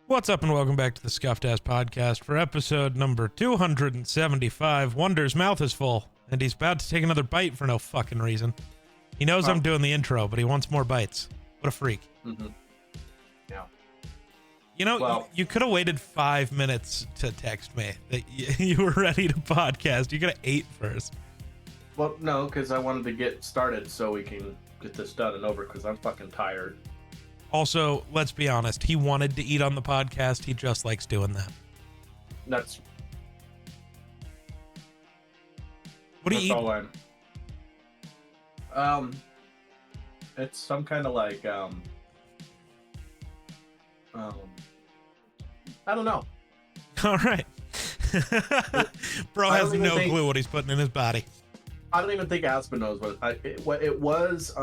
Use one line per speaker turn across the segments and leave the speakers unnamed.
What's up and welcome back to the Scuffed Ass Podcast for episode number 275. Wonder's mouth is full and he's about to take another bite for no fucking reason. He knows I'm doing the intro, but he wants more bites. What a freak.
Mm-hmm. Yeah.
You know, you could have waited 5 minutes to text me that you were ready to podcast. You could have ate first.
Well, no, because I wanted to get started so we can get this done and over because I'm fucking tired.
Also, let's be honest. He wanted to eat on the podcast. He just likes doing that.
That's
What do you eat?
all it's some kind of like, I don't know.
All right. Bro has no clue what he's putting in his body.
I don't even think Aspen knows what it was.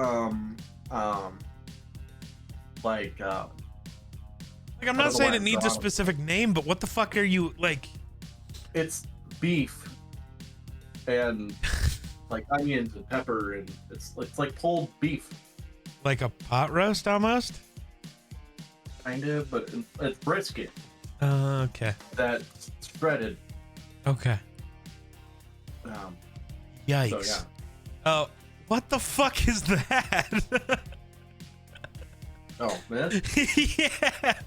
Like
I'm not saying it needs a specific name, but what the fuck are you like?
It's beef and like onions and pepper, and it's like pulled beef,
Like a pot roast almost?
kind of, but it's brisket
Okay.
that's shredded.
Okay. Yikes.
So yeah.
Oh, what the fuck is that?
Oh man.
Yeah.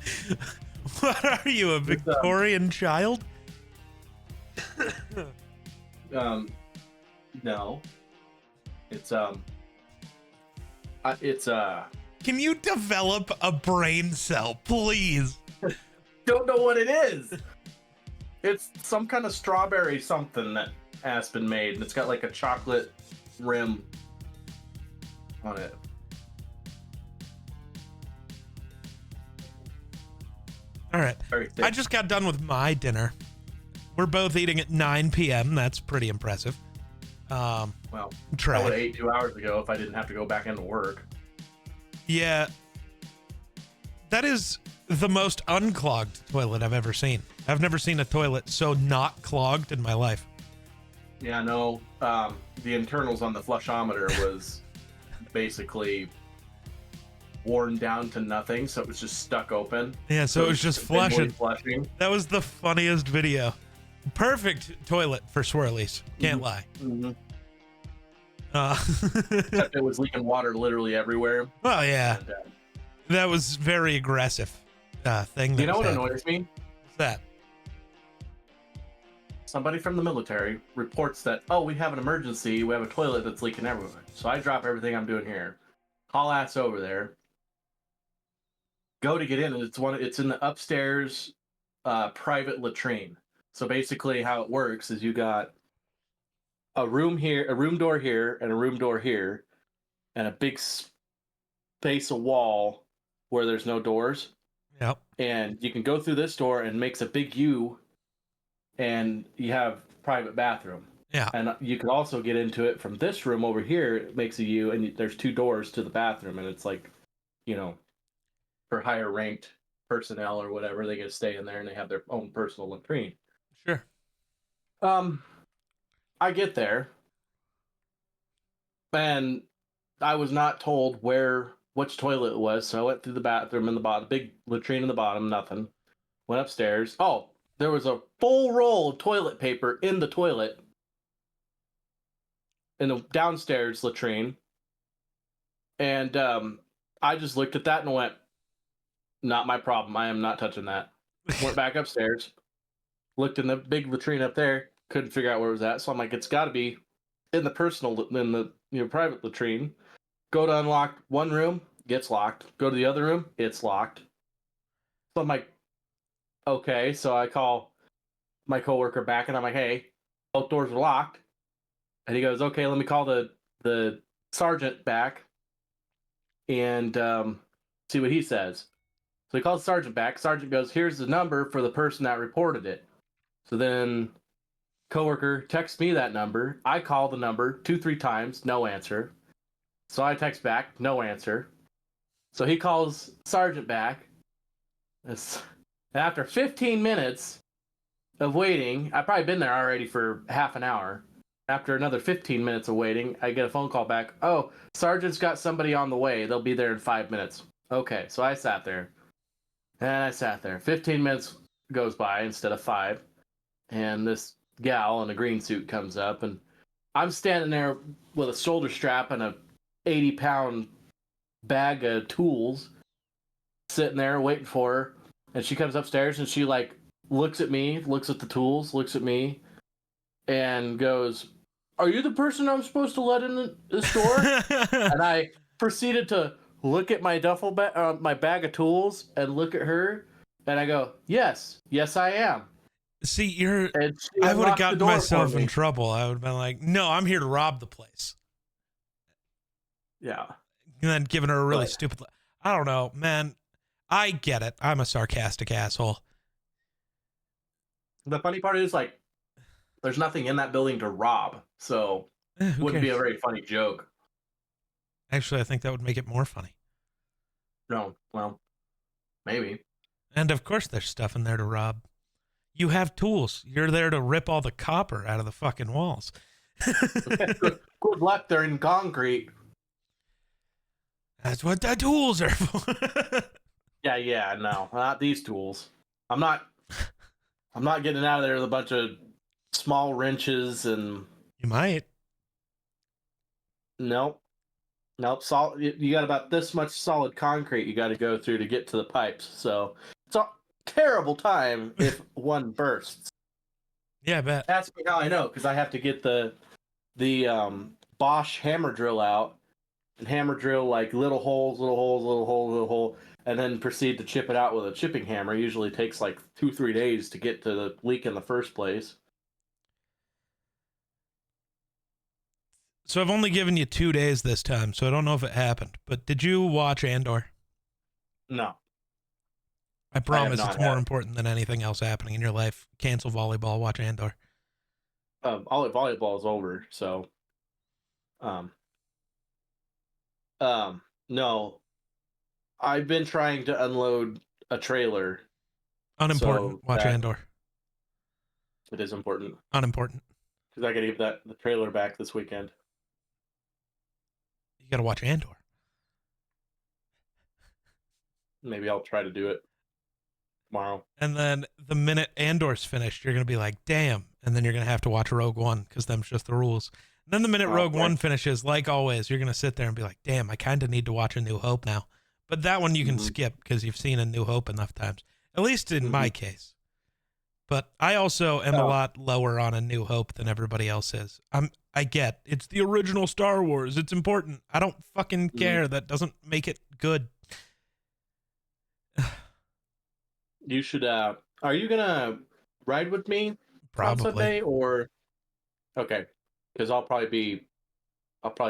What are you, a Victorian child?
No. It's
Can you develop a brain cell, please?
don't know what it is. It's some kind of strawberry something that Aspen made, and it's got like a chocolate rim on it.
All right.
Very thick.
I just got done with my dinner. We're both eating at 9 p.m. That's pretty impressive.
Well,
try.
I would have ate 2 hours ago if I didn't have to go back into work.
Yeah. That is the most unclogged toilet I've ever seen. I've never seen a toilet so not clogged in my life.
Yeah, no. The internals on the flushometer was basically worn down to nothing, so it was just stuck open.
Yeah, so it was just flushing.
Flushing.
That was the funniest video. Perfect toilet for swirlies. Can't lie.
Mm-hmm. Except it was leaking water literally everywhere.
Well, yeah.
And,
That was very aggressive thing. That
you know what
happening.
annoys me?
What's that?
Somebody from the military reports that, oh, we have an emergency. We have a toilet that's leaking everywhere. So I drop everything I'm doing here, haul ass over there, go to get in, and it's in the upstairs private latrine. So basically how it works is you got a room here, a room door here, and a room door here, and a big space of wall where there's no doors.
Yep.
And you can go through this door and makes a big U, and you have private bathroom.
Yeah.
And you could also get into it from this room over here. It makes a U, and there's 2 doors to the bathroom, and it's like, you know, for higher ranked personnel or whatever, they get to stay in there and they have their own personal latrine.
Sure.
I get there, and I was not told which toilet it was, so I went through the bathroom in the bottom, big latrine in the bottom, nothing. Went upstairs. Oh, there was a full roll of toilet paper in the toilet in the downstairs latrine. And I just looked at that and went, not my problem. I am not touching that. Went back upstairs, looked in the big latrine up there, couldn't figure out where it was at. So I'm like, it's got to be in the private latrine. Go to unlock one room, gets locked. Go to the other room, it's locked. So I'm like, okay. So I call my coworker back and I'm like, hey, both doors are locked. And he goes, okay, let me call the sergeant back and see what he says. So he calls the sergeant back. Sergeant goes, here's the number for the person that reported it. So then coworker texts me that number. I call the number 2-3 times, no answer. So I text back, no answer. So he calls sergeant back. And after 15 minutes of waiting, I've probably been there already for half an hour. After another 15 minutes of waiting, I get a phone call back. Oh, sergeant's got somebody on the way. They'll be there in 5 minutes. Okay, so I sat there. And I sat there. 15 minutes goes by instead of 5. And this gal in a green suit comes up, and I'm standing there with a shoulder strap and a 80-pound bag of tools, sitting there waiting for her. And she comes upstairs and she like looks at me, looks at the tools, looks at me, and goes, "Are you the person I'm supposed to let in the store?" And I proceeded to look at my duffel bag, my bag of tools, and look at her, and I go, yes, I am.
See,
And she
I would have
unlocked the
gotten
door
myself
for
in
me.
trouble. I would have been like, no, I'm here to rob the place.
Yeah.
And then giving her a really
But-
stupid, I don't know, man. I get it. I'm a sarcastic asshole.
The funny part is, like, there's nothing in that building to rob, so it
Who
wouldn't be a
cares?
very funny joke.
Actually, I think that would make it more funny.
No, well, maybe.
And of course, there's stuff in there to rob. You have tools. You're there to rip all the copper out of the fucking walls.
Good luck, they're in concrete.
That's what the tools are for.
Yeah, no, not these tools. I'm not getting out of there with a bunch of small wrenches and
You might.
nope. You got about this much solid concrete you got to go through to get to the pipes. So it's a terrible time if one bursts.
Yeah, I bet.
Ask me how I know, because I have to get the Bosch hammer drill out and hammer drill like little hole, and then proceed to chip it out with a chipping hammer. Usually takes like 2-3 days to get to the leak in the first place.
So I've only given you 2 days this time, so I don't know if it happened. But did you watch Andor?
No.
I promise
not
it's more
had.
important than anything else happening in your life. Cancel volleyball, watch Andor.
Volleyball is over, so no. I've been trying to unload a trailer.
Unimportant,
So
watch
that-
Andor.
It is important,
Unimportant.
because I gotta give the trailer back this weekend.
You gotta watch Andor.
Maybe I'll try to do it tomorrow.
And then the minute Andor's finished, you're gonna be like, damn. And then you're gonna have to watch Rogue One, because them's just the rules. And then the minute Rogue
Okay.
One finishes, like always, you're gonna sit there and be like, damn, I kind of need to watch A New Hope now. But that one you can
Mhm.
skip because you've seen A New Hope enough times. At least in my case. But I also am a
Oh.
lot lower on A New Hope than everybody else is. I get it's the original Star Wars. It's important. I don't fucking care. That doesn't make it good.
You should. Are you gonna ride with me on
Probably.
Sunday, or? Okay, because I'll probably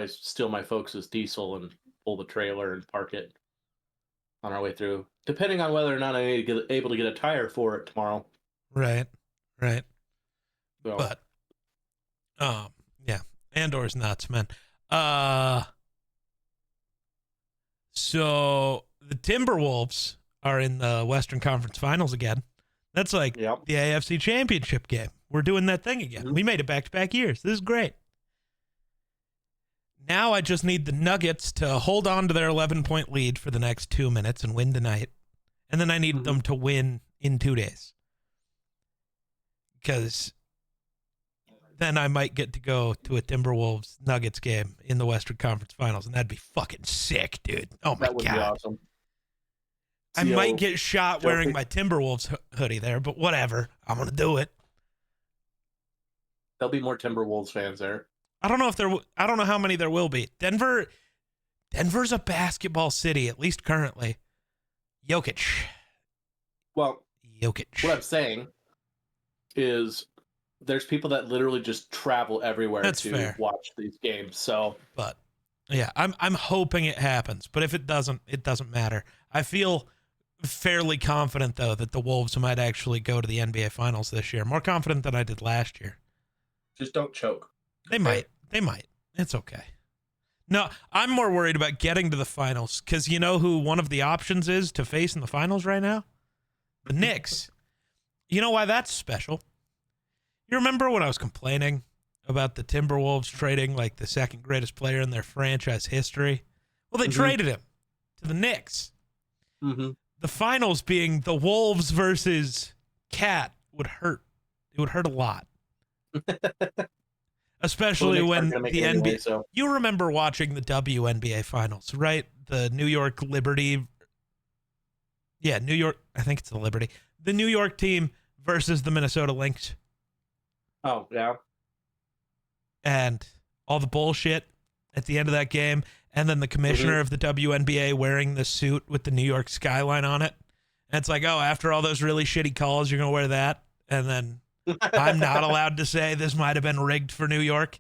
steal my folks' diesel and pull the trailer and park it on our way through, depending on whether or not I'm able to get a tire for it tomorrow.
Right.
So,
But yeah. Andor's nuts, man. So the Timberwolves are in the Western Conference Finals again. That's like
yep.
the AFC Championship game. We're doing that thing again.
Mhm.
We made it back-to-back years. This is great. Now I just need the Nuggets to hold on to their 11-point lead for the next 2 minutes and win tonight. And then I need
Mhm.
them to win in 2 days. Because then I might get to go to a Timberwolves Nuggets game in the Western Conference Finals, and that'd be fucking sick, dude. Oh my
That would be
God.
awesome.
I
See
might
old
get shot
Joe
wearing
Pick-
my Timberwolves hoodie there, but whatever. I'm going to do it.
There'll be more Timberwolves fans there.
I don't know if I don't know how many there will be. Denver's a basketball city, at least currently. Jokic.
Well, what I'm saying is there's people that literally just travel everywhere
That's
to
fair.
watch these games. So
But yeah, I'm hoping it happens. But if it doesn't, it doesn't matter. I feel fairly confident though that the Wolves might actually go to the NBA Finals this year. More confident than I did last year.
just don't choke.
They might. They might. It's okay. No, I'm more worried about getting to the finals because you know who one of the options is to face in the finals right now? The Knicks. You know why that's special? You remember when I was complaining about the Timberwolves trading like the second greatest player in their franchise history? Well, they
Mhm.
traded him to the Knicks.
Mm-hmm.
the finals being the Wolves versus Cat would hurt. It would hurt a lot. Especially when the NBA.
Anyway, so.
You remember watching the WNBA finals, right? The New York Liberty. Yeah, New York. I think it's the Liberty. The New York team versus the Minnesota Lynx.
Oh, yeah.
And all the bullshit at the end of that game. And then the commissioner of the WNBA wearing the suit with the New York skyline on it. And it's like, oh, after all those really shitty calls, you're going to wear that? And then I'm not allowed to say this might have been rigged for New York.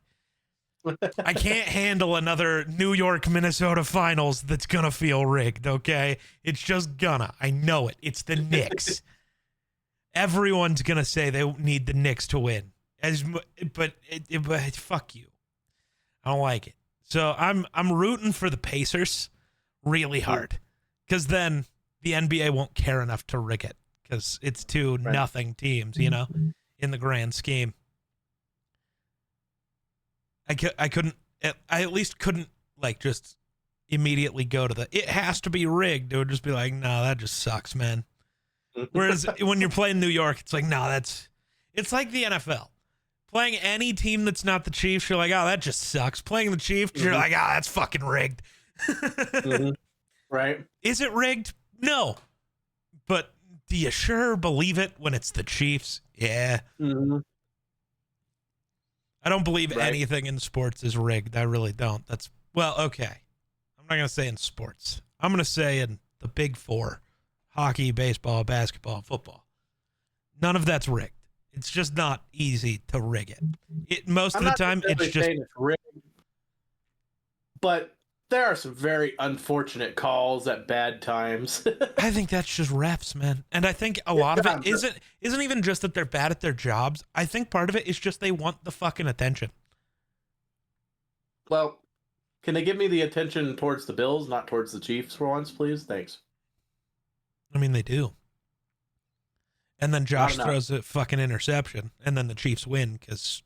I can't handle another New York, Minnesota finals that's going to feel rigged, okay? It's just gonna. I know it. It's the Knicks. Everyone's going to say they need the Knicks to win. But fuck you. I don't like it. So I'm rooting for the Pacers really hard, because then the NBA won't care enough to rig it, because it's two nothing teams, you know, in the grand scheme. I couldn't. I at least couldn't like just immediately go to the. It has to be rigged. It would just be like, no, that just sucks, man. Whereas when you're playing New York, it's like, no, it's like the NFL. Playing any team that's not the Chiefs, you're like, oh, that just sucks. Playing the Chiefs, you're like, oh, that's fucking rigged.
Right.
Is it rigged? No. But do you sure believe it when it's the Chiefs? Yeah. I don't believe anything in sports is rigged. I really don't. Okay. I'm not going to say in sports. I'm going to say in the big four: hockey, baseball, basketball, football. None of that's rigged. It's just not easy to rig it. Most of the time, it's just
rigged. But there are some very unfortunate calls at bad times.
I think that's just refs, man. And I think a lot of it isn't even just that they're bad at their jobs. I think part of it is just they want the fucking attention.
Well, can they give me the attention towards the Bills, not towards the Chiefs for once, please? Thanks.
I mean, they do. And then Josh throws a fucking interception, and then the Chiefs win because.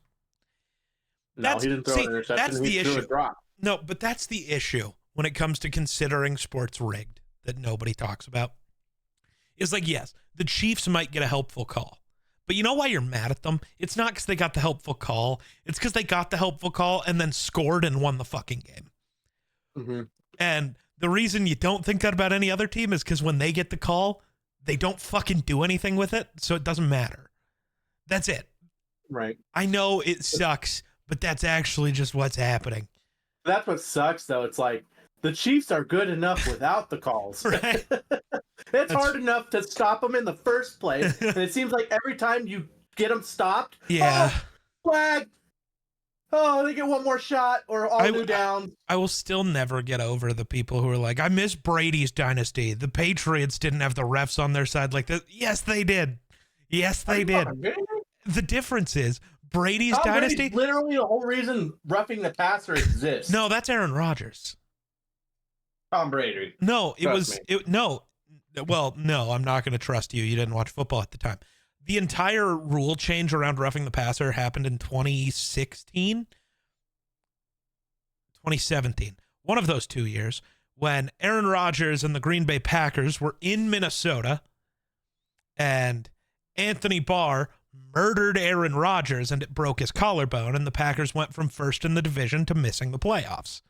No, he didn't throw an interception.
That's the issue.
A drop.
No, but that's the issue when it comes to considering sports rigged that nobody talks about. Is like, yes, the Chiefs might get a helpful call, but you know why you're mad at them? It's not because they got the helpful call. It's because they got the helpful call and then scored and won the fucking game. And the reason you don't think that about any other team is because when they get the call, they don't fucking do anything with it, so it doesn't matter. That's it.
Right.
I know it sucks, but that's actually just what's happening.
That's what sucks, though. It's like the Chiefs are good enough without the calls.
Right.
It's hard enough to stop them in the first place, and it seems like every time you get them stopped, flag. Oh, they get one more shot or all new down.
I will still never get over the people who are like, I miss Brady's dynasty. The Patriots didn't have the refs on their side like that. Yes, they did. Yes, they did. The difference is Brady's dynasty.
Brady's literally the whole reason roughing the passer exists.
No, that's Aaron Rodgers.
Tom Brady.
No, Well, no, I'm not going to trust you. You didn't watch football at the time. The entire rule change around roughing the passer happened in 2016, 2017, one of those 2 years, when Aaron Rodgers and the Green Bay Packers were in Minnesota, and Anthony Barr murdered Aaron Rodgers, and it broke his collarbone, and the Packers went from first in the division to missing the playoffs.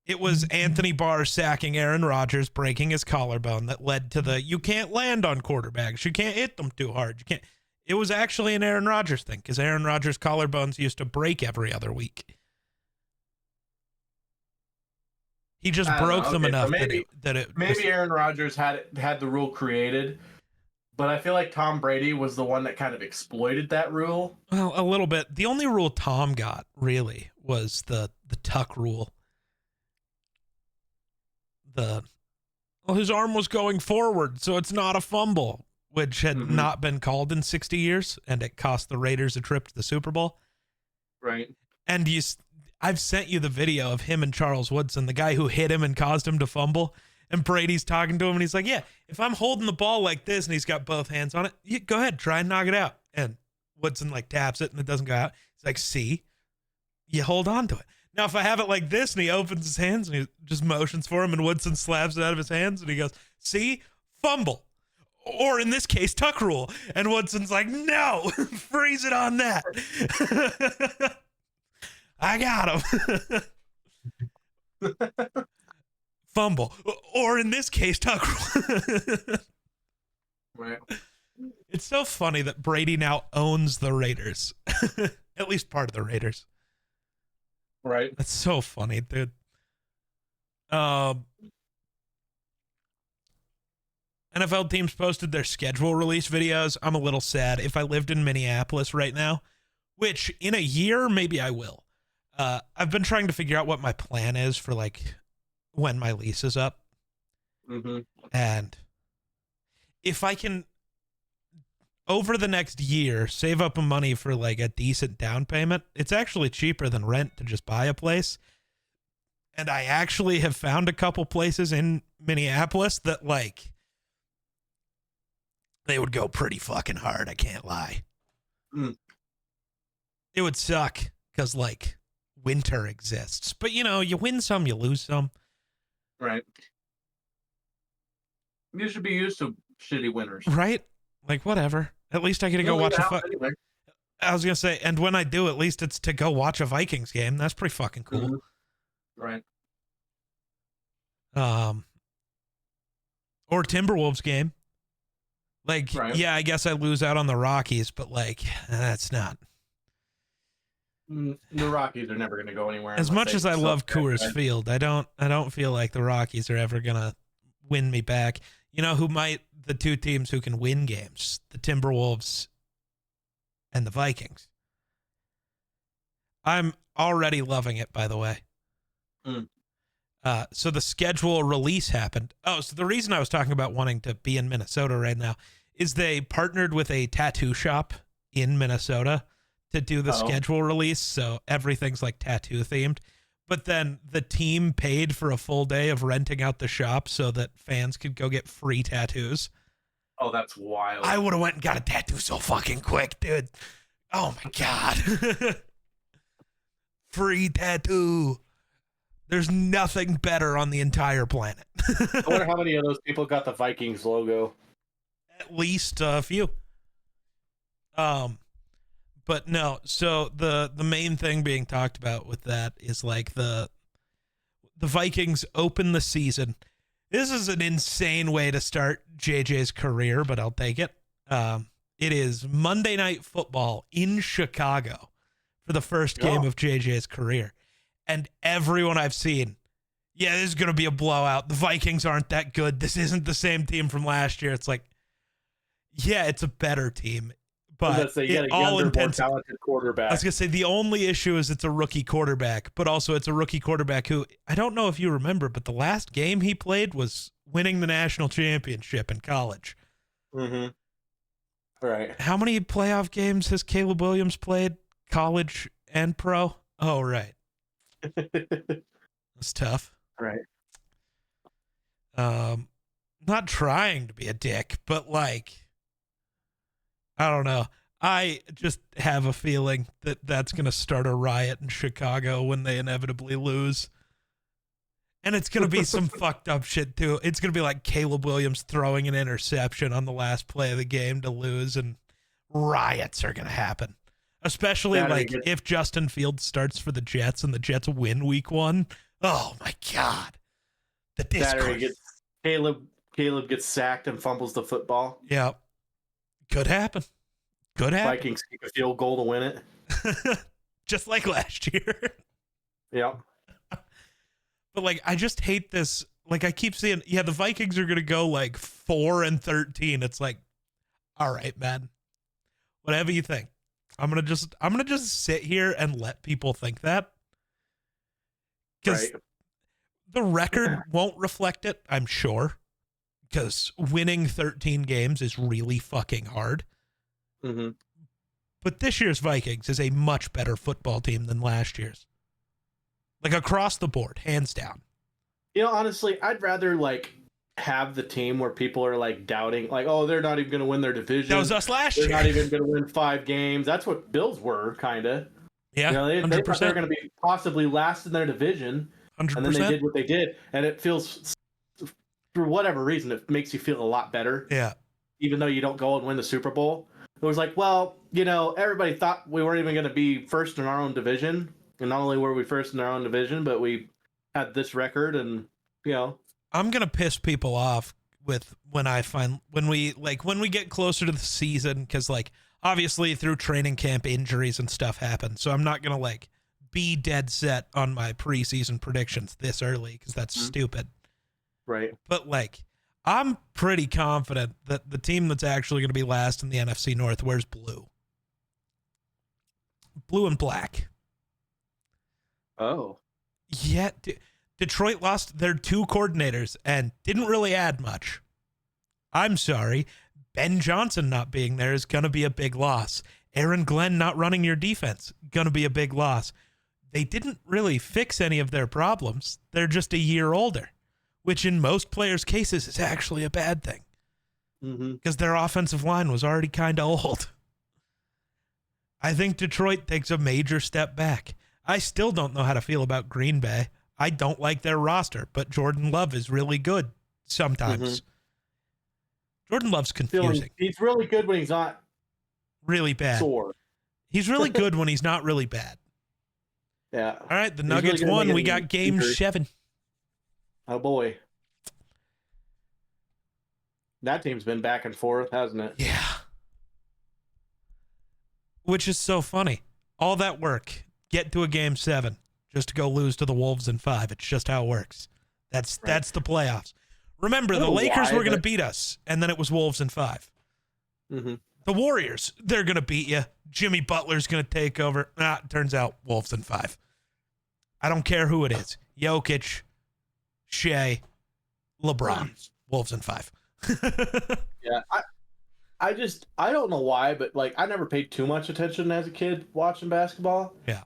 It was Anthony Barr sacking Aaron Rodgers, breaking his collarbone, that led to the you can't land on quarterbacks, you can't hit them too hard, you can't. It was actually an Aaron Rodgers thing, because Aaron Rodgers' collarbones used to break every other week. He just broke them enough that it
maybe Aaron Rodgers had the rule created, but I feel like Tom Brady was the one that kind of exploited that rule.
Well, a little bit. The only rule Tom got really was the tuck rule. His arm was going forward, so it's not a fumble, which had not been called in 60 years, and it cost the Raiders a trip to the Super Bowl.
Right.
And I've sent you the video of him and Charles Woodson, the guy who hit him and caused him to fumble, and Brady's talking to him, and he's like, yeah, if I'm holding the ball like this, and he's got both hands on it, go ahead, try and knock it out. And Woodson taps it, and it doesn't go out. He's like, see? You hold on to it. Now, if I have it like this and he opens his hands and he just motions for him and Woodson slaps it out of his hands and he goes, see, fumble. Or in this case, tuck rule. And Woodson's like, no, freeze it on that. I got him. Fumble. Or in this case, tuck rule.
Right.
It's so funny that Brady now owns the Raiders. At least part of the Raiders.
Right.
That's so funny, dude. NFL teams posted their schedule release videos. I'm a little sad. If I lived in Minneapolis right now, which in a year, maybe I will. I've been trying to figure out what my plan is for like when my lease is up.
Mm-hmm.
And if I can, over the next year, save up money for like a decent down payment, it's actually cheaper than rent to just buy a place. And I actually have found a couple places in Minneapolis that like, they would go pretty fucking hard, I can't lie.
Mm.
It would suck because like winter exists. But you know, you win some, you lose some.
Right. You should be used to shitty winters.
Right? Like whatever. At least I get to go watch
anyway.
I was gonna say, and when I do, at least it's to go watch a Vikings game. That's pretty fucking cool.
Mm-hmm. Right.
Or Timberwolves game. Like,
right.
Yeah, I guess I lose out on the Rockies, but like, that's not.
The Rockies are never going to go anywhere.
As much as I love Coors Field, I don't feel like the Rockies are ever gonna win me back. You know who might? The two teams who can win games: the Timberwolves and the Vikings. I'm already loving it, by the way.
Mm.
So the schedule release happened. Oh, so the reason I was talking about wanting to be in Minnesota right now is they partnered with a tattoo shop in Minnesota to do the schedule release. So everything's like tattoo themed. But then the team paid for a full day of renting out the shop so that fans could go get free tattoos.
Oh, that's wild.
I would have went and got a tattoo so fucking quick, dude. Oh my God. Free tattoo. There's nothing better on the entire planet.
I wonder how many of those people got the Vikings logo.
At least a few. But no, so the main thing being talked about with that is like the Vikings open the season. This is an insane way to start JJ's career, but I'll take it. It is Monday Night Football in Chicago for the first game of JJ's career. And everyone I've seen, yeah, this is going to be a blowout. The Vikings aren't that good. This isn't the same team from last year. It's like, yeah, it's a better team. But
you got a younger, more talented quarterback.
I was going to say the only issue is it's a rookie quarterback, but also it's a rookie quarterback who, I don't know if you remember, but the last game he played was winning the national championship in college.
Mm-hmm. Right.
How many playoff games has Caleb Williams played, college and pro? Oh, right. That's tough.
Right.
Not trying to be a dick, but like, I don't know. I just have a feeling that that's going to start a riot in Chicago when they inevitably lose. And it's going to be some fucked up shit too. It's going to be like Caleb Williams throwing an interception on the last play of the game to lose, and riots are going to happen. Especially like if Justin Fields starts for the Jets and the Jets win week 1. Oh my God. The discourse.
Caleb gets sacked and fumbles the football.
Yeah. Could happen.
Vikings kick a field goal to win it.
Just like last year.
Yep.
But like, I just hate this. Like, I keep seeing, yeah, the Vikings are going to go like 4-13. It's like, all right, man, whatever you think. I'm going to just sit here and let people think that. Because the record won't reflect it, I'm sure. Because winning 13 games is really fucking hard.
Mm-hmm.
But this year's Vikings is a much better football team than last year's. Like across the board, hands down.
You know, honestly, I'd rather like have the team where people are like doubting, like, oh, they're not even going to win their division.
That was us last year.
They're not even going to win 5 games. That's what Bills were, kind of.
Yeah,
you know, they thought they were going to be possibly last in their division.
100%.
And then they did what they did, and it feels for whatever reason, it makes you feel a lot better.
Yeah.
Even though you don't go and win the Super Bowl. It was like, well, everybody thought we weren't even going to be first in our own division. And not only were we first in our own division, but we had this record and,
I'm going to piss people off with when we get closer to the season, because like obviously through training camp injuries and stuff happen. So I'm not going to like be dead set on my preseason predictions this early because that's stupid.
Right.
But like, I'm pretty confident that the team that's actually going to be last in the NFC North wears blue. Blue and black.
Oh.
Yeah. Detroit lost their 2 coordinators and didn't really add much. I'm sorry. Ben Johnson not being there is going to be a big loss. Aaron Glenn not running your defense, going to be a big loss. They didn't really fix any of their problems. They're just a year older, which in most players' cases is actually a bad thing because their offensive line was already kind of old. I think Detroit takes a major step back. I still don't know how to feel about Green Bay. I don't like their roster, but Jordan Love is really good sometimes. Jordan Love's confusing.
He's really good when he's not
really bad.
Sore.
He's really good when he's not really bad.
Yeah.
All right, the Nuggets won. We got game 7.
Oh, boy. That team's been back and forth, hasn't it?
Yeah. Which is so funny. All that work, get to a game 7, just to go lose to the Wolves in 5. It's just how it works. That's the playoffs. Remember, the Lakers were going to beat us, and then it was Wolves in 5. The Warriors, they're going to beat you. Jimmy Butler's going to take over. It turns out Wolves in 5. I don't care who it is. Jokic, Shea, LeBron, Wolves in 5.
Yeah, I don't know why, but like I never paid too much attention as a kid watching basketball.
Yeah.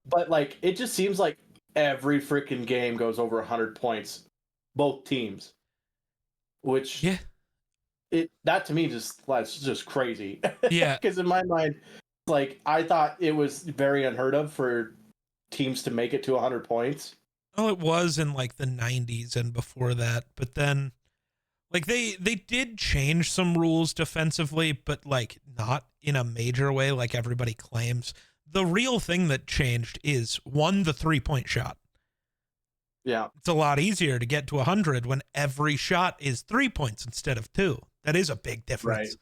But like it just seems like every freaking game goes over 100 points, both teams. Which that to me that's just crazy.
Yeah.
Because in my mind, like I thought it was very unheard of for teams to make it to 100 points.
Oh, it was in like the 90s and before that, but then like they did change some rules defensively, but like not in a major way like everybody claims. The real thing that changed is the 3-point shot.
Yeah.
It's a lot easier to get to 100 when every shot is 3 points instead of 2. That is a big difference.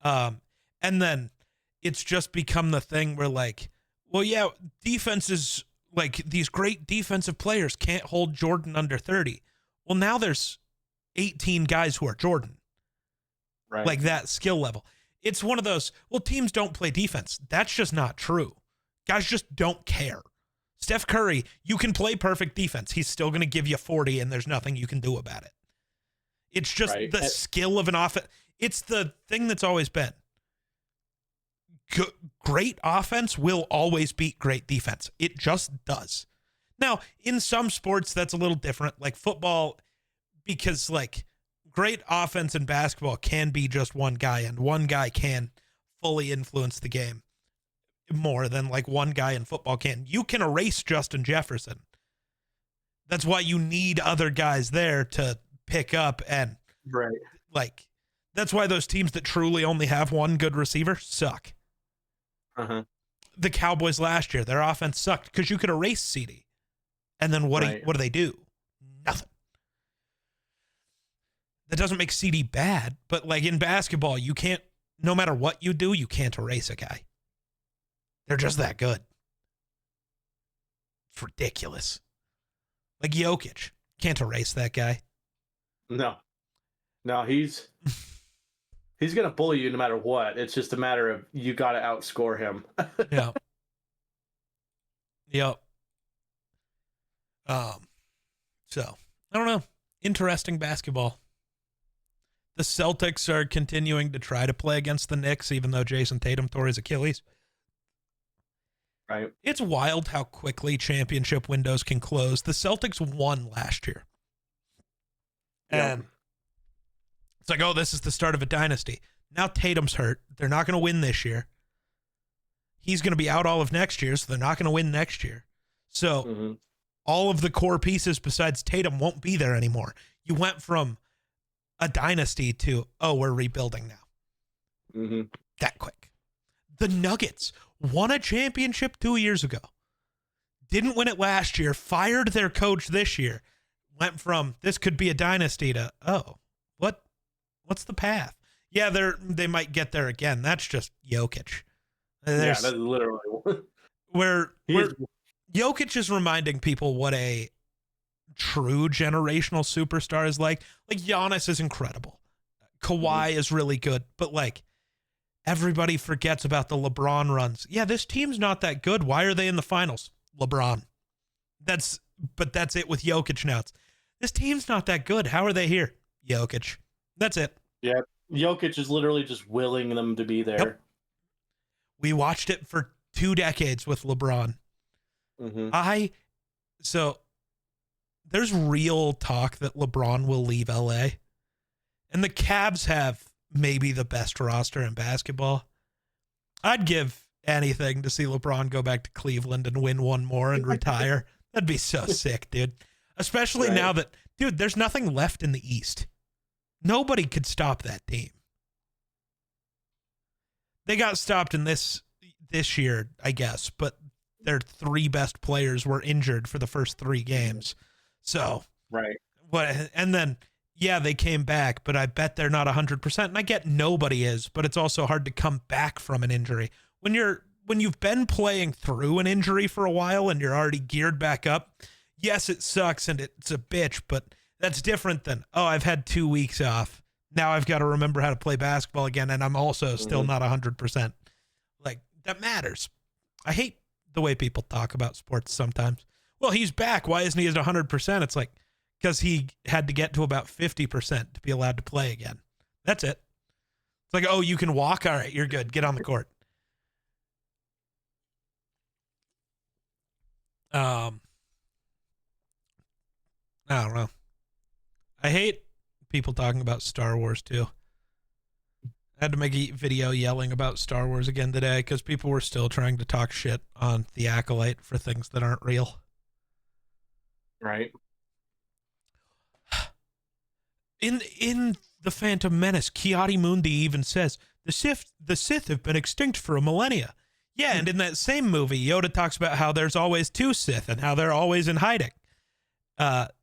Right. And then it's just become the thing where like, well, yeah, defenses like these great defensive players can't hold Jordan under 30. Well, now there's 18 guys who are Jordan. Right. Like that skill level. It's one of those, well, teams don't play defense. That's just not true. Guys just don't care. Steph Curry, you can play perfect defense. He's still going to give you 40 and there's nothing you can do about it. It's just the skill of an offense. It's the thing that's always been. Great offense will always beat great defense. It just does. Now, in some sports, that's a little different, like football, because like great offense in basketball can be just one guy, and one guy can fully influence the game more than like one guy in football can. You can erase Justin Jefferson. That's why you need other guys there to pick up and like that's why those teams that truly only have one good receiver suck. The Cowboys last year, their offense sucked because you could erase CD. And then what do they do? Nothing. That doesn't make CD bad, but like in basketball, you can't, no matter what you do, you can't erase a guy. They're just that good. It's ridiculous. Like Jokic, can't erase that guy.
No, he's gonna bully you no matter what. It's just a matter of you got to outscore him.
Yeah. Yep. So I don't know. Interesting basketball. The Celtics are continuing to try to play against the Knicks, even though Jason Tatum tore his Achilles.
Right.
It's wild how quickly championship windows can close. The Celtics won last year. And it's like, oh, this is the start of a dynasty. Now Tatum's hurt. They're not going to win this year. He's going to be out all of next year, so they're not going to win next year. So all of the core pieces besides Tatum won't be there anymore. You went from a dynasty to, oh, we're rebuilding now.
Mm-hmm.
That quick. The Nuggets won a championship 2 years ago. Didn't win it last year, fired their coach this year. Went from this could be a dynasty to, oh, what's the path? Yeah, they might get there again. That's just Jokic.
That's literally
where Jokic is reminding people what a true generational superstar is like. Like, Giannis is incredible. Kawhi is really good, but like, everybody forgets about the LeBron runs. Yeah, this team's not that good. Why are they in the finals? LeBron. That's it with Jokic now. This team's not that good. How are they here? Jokic. That's it.
Yeah, Jokic is literally just willing them to be there. Yep.
We watched it for 2 decades with LeBron.
Mm-hmm.
So there's real talk that LeBron will leave LA. And the Cavs have maybe the best roster in basketball. I'd give anything to see LeBron go back to Cleveland and win one more and retire. That'd be so sick, dude. Especially now that, dude, there's nothing left in the East. Nobody could stop that team. They got stopped in this year, I guess, but their 3 best players were injured for the first 3 games. So, and then, yeah, they came back, but I bet they're not 100%. And I get nobody is, but it's also hard to come back from an injury. When you've been playing through an injury for a while and you're already geared back up, yes, it sucks and it's a bitch, but that's different than, oh, I've had 2 weeks off. Now I've got to remember how to play basketball again, and I'm also still not 100%. Like, that matters. I hate the way people talk about sports sometimes. Well, he's back. Why isn't he at 100%? It's like, because he had to get to about 50% to be allowed to play again. That's it. It's like, oh, you can walk? All right, you're good. Get on the court. I don't know. I hate people talking about Star Wars too. I had to make a video yelling about Star Wars again today because people were still trying to talk shit on The Acolyte for things that aren't real.
Right.
In The Phantom Menace, Ki-Adi-Mundi even says, the Sith have been extinct for a millennia. Yeah, and in that same movie, Yoda talks about how there's always 2 Sith and how they're always in hiding. The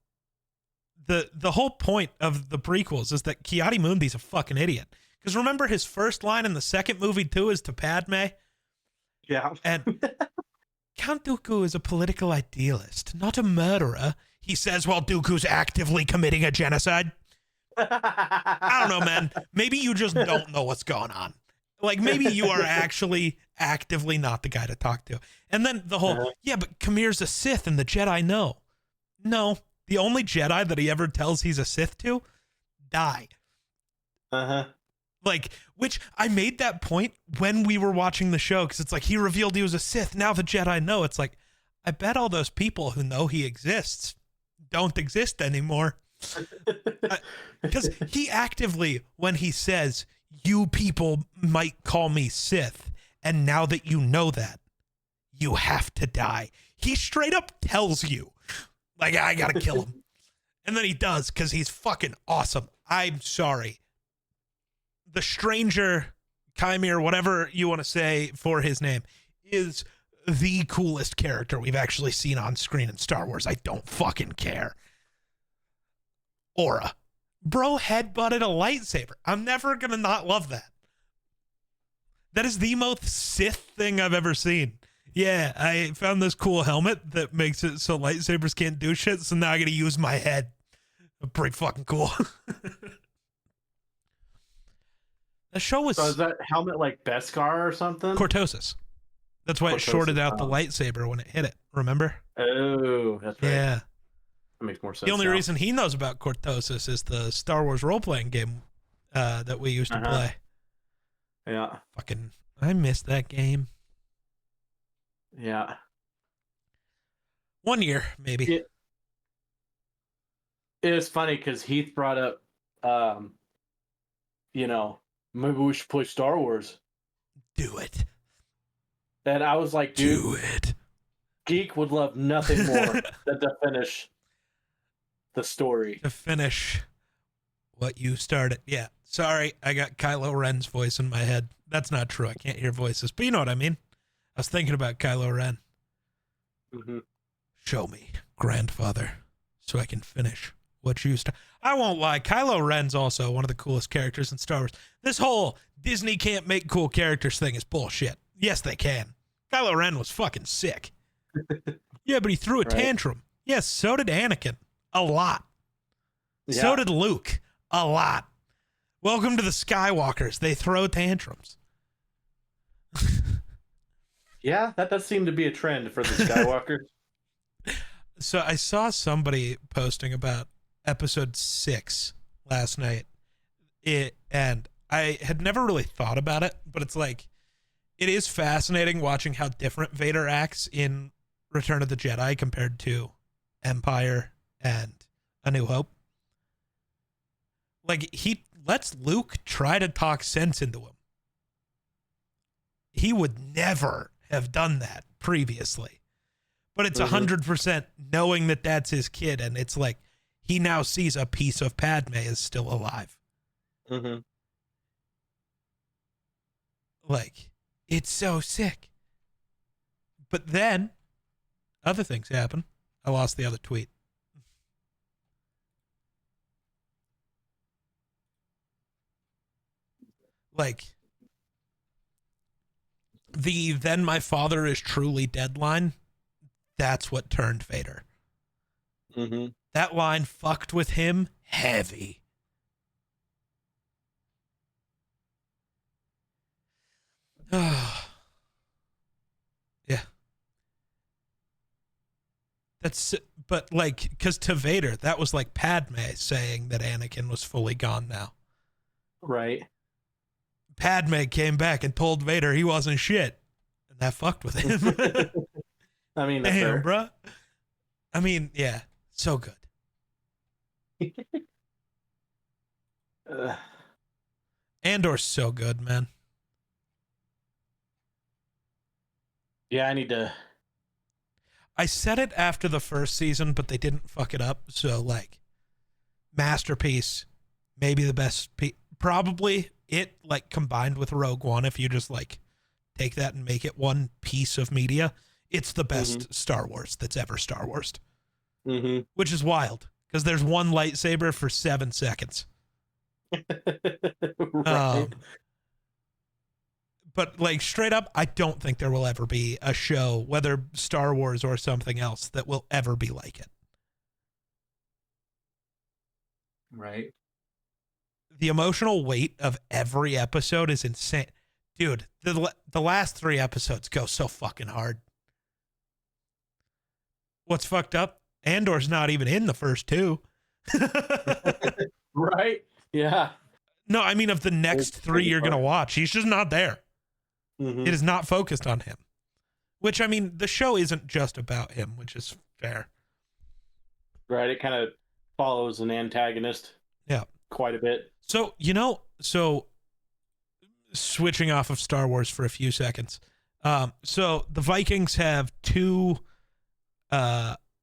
whole point of the prequels is that Ki-Adi-Mundi's a fucking idiot. Because remember, his first line in the second movie too is to Padme?
Yeah.
And Count Dooku is a political idealist, not a murderer. He says while Dooku's actively committing a genocide. I don't know, man. Maybe you just don't know what's going on. Like, maybe you are actually actively not the guy to talk to. And then the whole, yeah, but Kamir's a Sith and the Jedi know. No, the only Jedi that he ever tells he's a Sith to die. Like, which I made that point when we were watching the show, because it's like, he revealed he was a Sith. Now the Jedi know. It's like, I bet all those people who know he exists don't exist anymore. Because he actively, when he says, you people might call me Sith, and now that you know that, you have to die. He straight up tells you, like, I gotta kill him. And then he does, because he's fucking awesome. I'm sorry. The Stranger, Chimere, whatever you want to say for his name, is the coolest character we've actually seen on screen in Star Wars. I don't fucking care. Aura. Bro headbutted a lightsaber. I'm never going to not love that. That is the most Sith thing I've ever seen. Yeah, I found this cool helmet that makes it so lightsabers can't do shit, so now I got to use my head. Pretty fucking cool. The show was...
So is that helmet like Beskar or something?
Cortosis. That's why it shorted out the lightsaber when it hit it. Remember?
Oh, that's right.
Yeah.
That makes more sense.
The only reason he knows about Cortosis is the Star Wars role-playing game that we used to play.
Yeah.
Fucking, I missed that game.
Yeah.
1 year, maybe.
It was funny because Heath brought up, maybe we should play Star Wars.
Do it.
And I was like, dude,
do it.
Geek would love nothing more than to finish the story.
To finish what you started. Yeah. Sorry, I got Kylo Ren's voice in my head. That's not true. I can't hear voices, but you know what I mean. I was thinking about Kylo Ren.
Mm-hmm.
Show me, grandfather, so I can finish what you start. I won't lie. Kylo Ren's also one of the coolest characters in Star Wars. This whole Disney can't make cool characters thing is bullshit. Yes, they can. Kylo Ren was fucking sick. Yeah, but he threw a tantrum. Yes, so did Anakin. A lot.
Yeah.
So did Luke. A lot. Welcome to the Skywalkers. They throw tantrums.
Yeah, that does seem to be a trend for the Skywalkers.
So I saw somebody posting about episode 6 last night. And I had never really thought about it, but it's like, it is fascinating watching how different Vader acts in Return of the Jedi compared to Empire and A New Hope. Like, he lets Luke try to talk sense into him. He would never have done that previously. But it's 100% knowing that that's his kid, and it's like he now sees a piece of Padme is still alive.
Mm-hmm.
Like, it's so sick. But then, other things happen. I lost the other tweet. Like, the "then my father is truly dead" line, that's what turned Vader.
Mm-hmm.
That line fucked with him heavy. Yeah. That's, but like, because to Vader, that was like Padme saying that Anakin was fully gone now.
Right.
Padme came back and told Vader he wasn't shit. And that fucked with him.
I mean, that's
damn,
fair.
bro. I mean, yeah, so good. Andor's so good, man.
Yeah, I need to.
I said it after the first season, but they didn't fuck it up. So, like, masterpiece, maybe the best, probably it, like, combined with Rogue One, if you just, like, take that and make it one piece of media, it's the best Star Wars that's ever Star Wars.
Mm-hmm.
Which is wild, because there's one lightsaber for 7 seconds.
Right.
But, like, straight up, I don't think there will ever be a show, whether Star Wars or something else, that will ever be like it.
Right.
The emotional weight of every episode is insane. Dude, the last 3 episodes go so fucking hard. What's fucked up? Andor's not even in the first 2.
Right? Yeah.
No, I mean, of the next 3 you're going to watch, he's just not there.
Mm-hmm.
It is not focused on him. Which, I mean, the show isn't just about him, which is fair.
Right. It kind of follows an antagonist.
Yeah.
Quite a bit.
So, switching off of Star Wars for a few seconds. So the Vikings have 2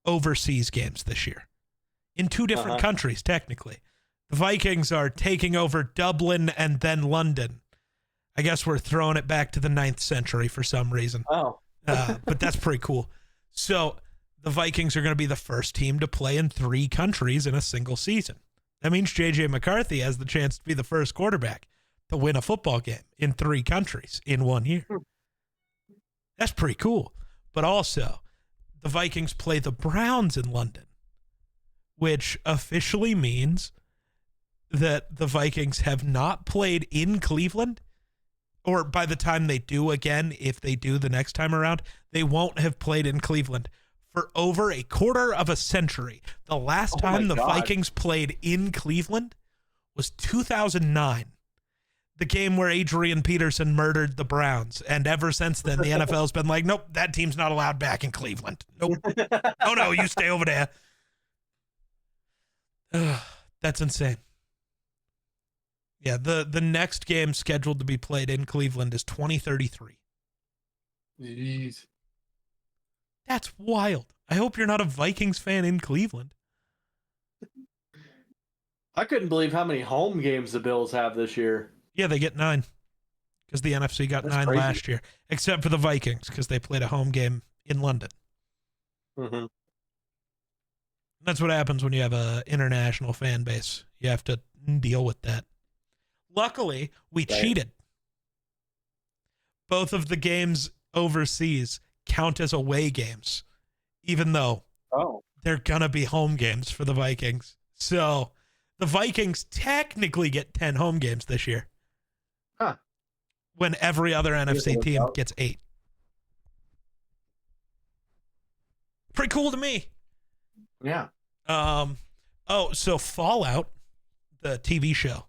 overseas games this year in 2 different countries, technically. The Vikings are taking over Dublin and then London. I guess we're throwing it back to the 9th century for some reason.
Oh.
But that's pretty cool. So the Vikings are going to be the first team to play in 3 countries in a single season. That means J.J. McCarthy has the chance to be the first quarterback to win a football game in 3 countries in 1 year. That's pretty cool. But also, the Vikings play the Browns in London, which officially means that the Vikings have not played in Cleveland, or by the time they do again, if they do the next time around, they won't have played in Cleveland for over a quarter of a century. The last time the Vikings played in Cleveland was 2009, the game where Adrian Peterson murdered the Browns. And ever since then, the NFL's been like, nope, that team's not allowed back in Cleveland. Nope. Oh, no, you stay over there. That's insane. Yeah, the next game scheduled to be played in Cleveland is 2033.
Jeez.
That's wild. I hope you're not a Vikings fan in Cleveland.
I couldn't believe how many home games the Bills have this year.
Yeah, they get 9 because the NFC got
That's
9
crazy.
last year, except for the Vikings because they played a home game in London.
Mm-hmm.
That's what happens when you have an international fan base. You have to deal with that. Luckily, we cheated. Both of the games overseas count as away games, even though they're going to be home games for the Vikings. So the Vikings technically get 10 home games this year.
Huh.
When every other NFC team gets 8. Pretty cool to me.
Yeah.
So Fallout, the TV show.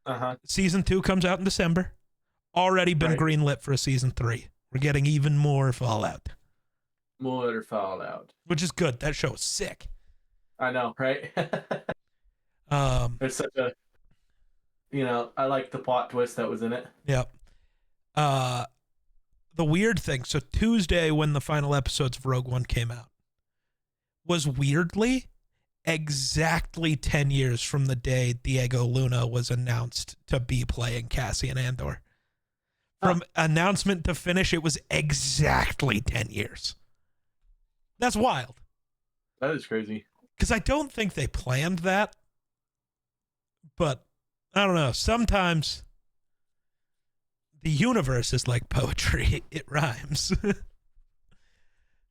Uh-huh.
Season 2 comes out in December. Already been greenlit for a season 3. We're getting even more Fallout.
More Fallout.
Which is good. That show is sick.
I know, right? It's such a, I like the plot twist that was in it.
Yep. The weird thing, so Tuesday when the final episodes of Rogue One came out, was weirdly exactly 10 years from the day Diego Luna was announced to be playing Cassian Andor. From announcement to finish, it was exactly 10 years. That's wild.
That is crazy.
Because I don't think they planned that. But, I don't know, sometimes the universe is like poetry. It rhymes.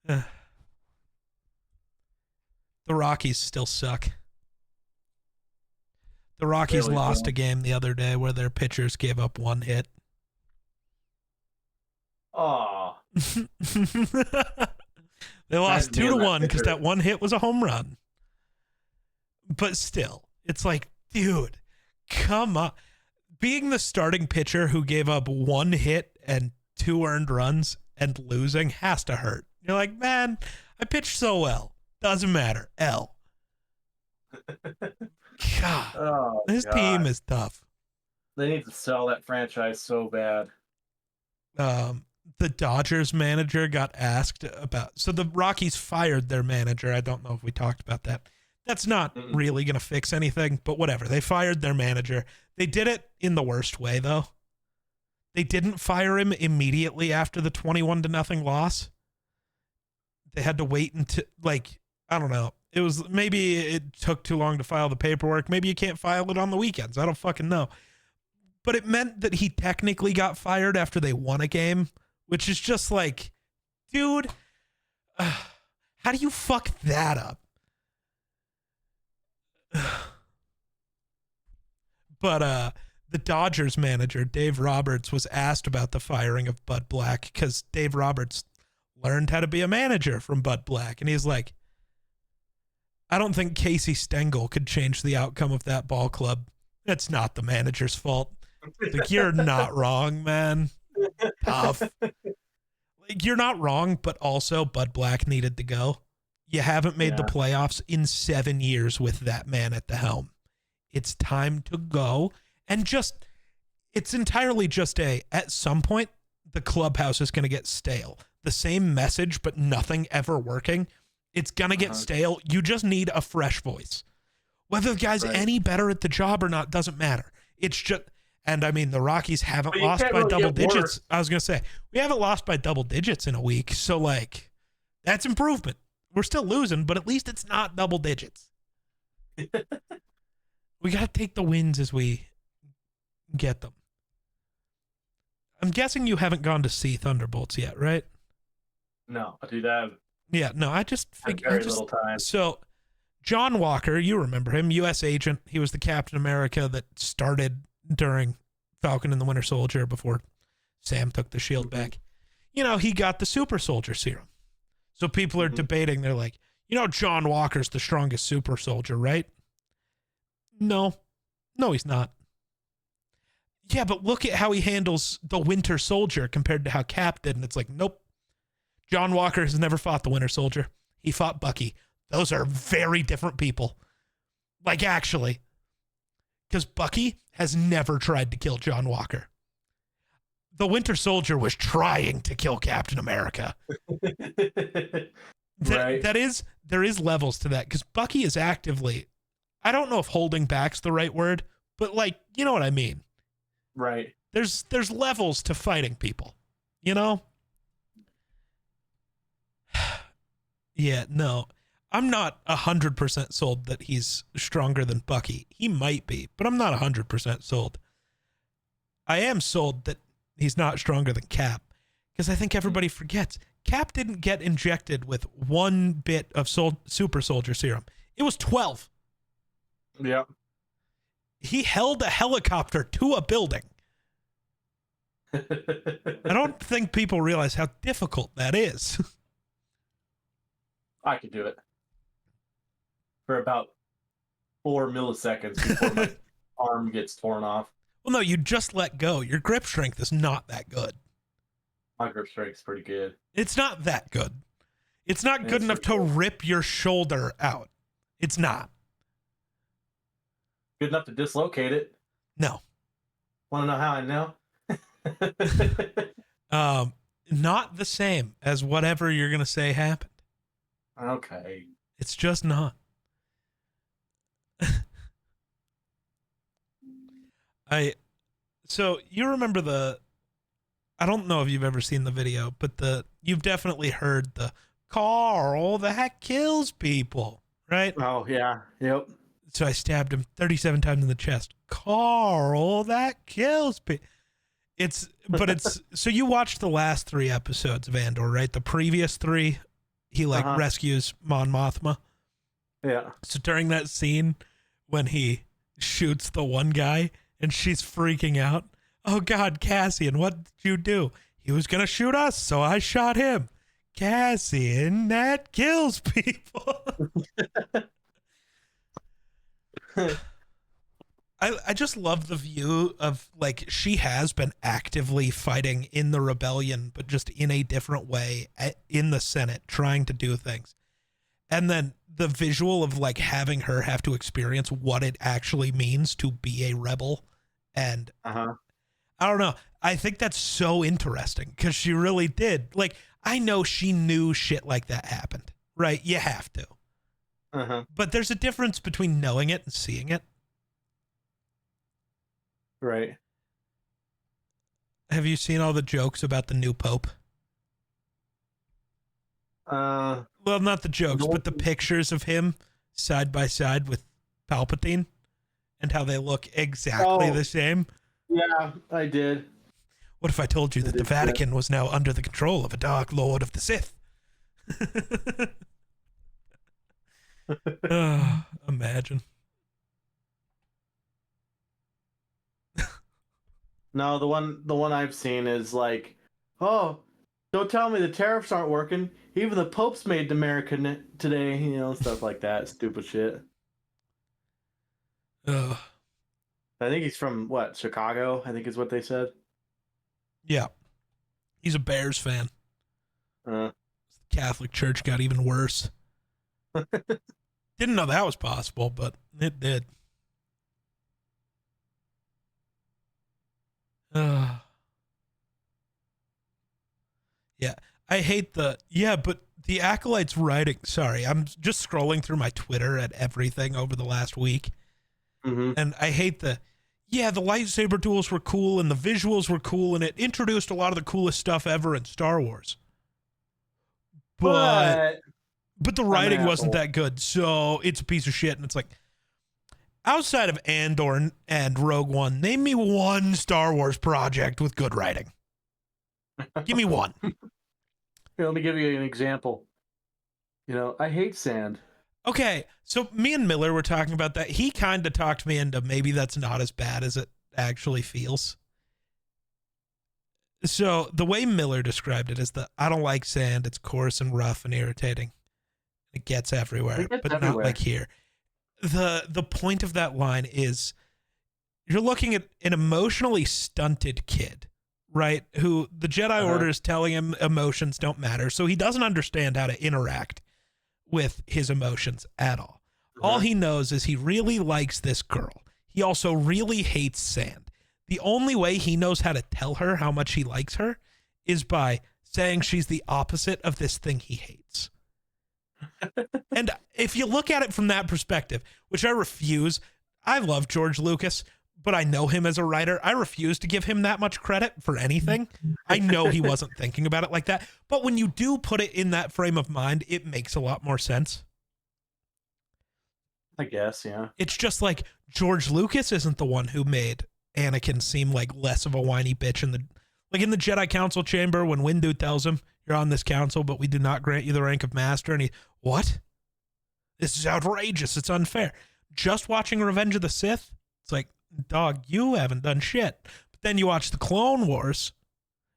The Rockies still suck. The Rockies
Really
lost a game the other day where their pitchers gave up 1 hit.
Oh.
They lost 2-1 because that 1 hit was a home run. But still, it's like, dude, come on. Being the starting pitcher who gave up 1 hit and 2 earned runs and losing has to hurt. You're like, man, I pitched so well. Doesn't matter. L. God, this team is tough.
They need to sell that franchise so bad.
The Dodgers manager got asked about, so the Rockies fired their manager. I don't know if we talked about that. That's not really going to fix anything, but whatever. They fired their manager. They did it in the worst way, though. They didn't fire him immediately after the 21-0 loss. They had to wait until, I don't know. Maybe it took too long to file the paperwork. Maybe you can't file it on the weekends. I don't fucking know. But it meant that he technically got fired after they won a game, which is just like, dude, how do you fuck that up? But the Dodgers manager, Dave Roberts, was asked about the firing of Bud Black because Dave Roberts learned how to be a manager from Bud Black. And he's like, I don't think Casey Stengel could change the outcome of that ball club. That's not the manager's fault. Like, you're not wrong, man. Tough. You're not wrong, but also Bud Black needed to go. You haven't made the playoffs in 7 years with that man at the helm. It's time to go. And it's entirely just at some point, the clubhouse is going to get stale. The same message, but nothing ever working. It's going to get stale. You just need a fresh voice. Whether the guy's any better at the job or not doesn't matter. It's just, and I mean, the Rockies haven't lost by double digits. I was going to say, we haven't lost by double digits in a week. So, that's improvement. We're still losing, but at least it's not double digits. We got to take the wins as we get them. I'm guessing you haven't gone to see Thunderbolts yet, right?
No, dude, I haven't.
Yeah, no, I just figured.
Very little time.
So, John Walker, you remember him, U.S. agent. He was the Captain America that started during Falcon and the Winter Soldier before Sam took the shield back. He got the super soldier serum. So people are debating. They're like, John Walker's the strongest super soldier, right? No, he's not. Yeah, but look at how he handles the Winter Soldier compared to how Cap did. And it's like, nope. John Walker has never fought the Winter Soldier. He fought Bucky. Those are very different people. Actually. Because Bucky has never tried to kill John Walker. The Winter Soldier was trying to kill Captain America.
Right.
There is levels to that because Bucky is actively, I don't know if holding back's the right word, but like, you know what I mean?
Right.
There's levels to fighting people, you know? Yeah, no. I'm not 100% sold that he's stronger than Bucky. He might be, but I'm not 100% sold. I am sold that he's not stronger than Cap, because I think everybody forgets Cap didn't get injected with 1 bit of super soldier serum. It was 12.
Yep.
He held a helicopter to a building. I don't think people realize how difficult that is.
I could do it for about 4 milliseconds before my arm gets torn off.
Well, no, you just let go. Your grip strength is not that good.
My grip strength is pretty good.
It's not that good. It's not good enough to rip your shoulder out. It's not.
Good enough to dislocate it.
No.
Want to know how I know?
Not the same as whatever you're going to say happened.
Okay.
It's just not. So you remember I don't know if you've ever seen the video, but you've definitely heard the Carl that kills people, right?
Oh, yeah. Yep.
So I stabbed him 37 times in the chest. Carl that kills people. So you watched the last 3 episodes of Andor, right? The previous 3, he rescues Mon Mothma.
Yeah.
So during that scene when he shoots the one guy and she's freaking out, oh God, Cassian, what did you do? He was going to shoot us, so I shot him. Cassian, that kills people. I just love the view of, like, she has been actively fighting in the rebellion, but just in a different way in the Senate, trying to do things. And then the visual of, like, having her have to experience what it actually means to be a rebel. And I don't know. I think that's so interesting because she really did. Like, I know she knew shit like that happened, right? You have to. But there's a difference between knowing it and seeing it.
Right.
Have you seen all the jokes about the new Pope? Well, not the jokes, but the pictures of him side by side with Palpatine and how they look exactly the same.
Yeah, I did.
What if I told you that the Vatican was now under the control of a Dark Lord of the Sith? Imagine.
No, the one I've seen is like, oh, don't tell me the tariffs aren't working. Even the Pope's made America today, you know, stuff like that. Stupid shit. I think he's from what, Chicago? I think is what they said.
Yeah, he's a Bears fan. The Catholic Church got even worse. Didn't know that was possible, but it did. Yeah, I hate but the Acolyte's writing, sorry, I'm just scrolling through my Twitter at everything over the last week, and I hate the lightsaber duels were cool, and the visuals were cool, and it introduced a lot of the coolest stuff ever in Star Wars. But the writing wasn't that good, so it's a piece of shit, and it's like, outside of Andor and Rogue One, name me one Star Wars project with good writing. Give me one.
Here, let me give you an example. You know, I hate sand.
Okay, so me and Miller were talking about that. He kind of talked me into maybe that's not as bad as it actually feels. So the way Miller described it is that I don't like sand. It's coarse and rough and irritating. It gets everywhere, but not like here. The point of that line is you're looking at an emotionally stunted kid, right? Who the Jedi Order is telling him emotions don't matter. So he doesn't understand how to interact with his emotions at all. All he knows is he really likes this girl. He also really hates sand. The only way he knows how to tell her how much he likes her is by saying she's the opposite of this thing he hates. And if you look at it from that perspective, which I refuse, I love George Lucas, but I know him as a writer. I refuse to give him that much credit for anything. I know he wasn't thinking about it like that. But when you do put it in that frame of mind, it makes a lot more sense.
I guess, yeah.
It's just like George Lucas isn't the one who made Anakin seem like less of a whiny bitch in the Jedi Council chamber when Windu tells him, "You're on this council, but we do not grant you the rank of master." And he, what? This is outrageous. It's unfair. Just watching Revenge of the Sith, it's like, dog, you haven't done shit. But then you watch the Clone Wars,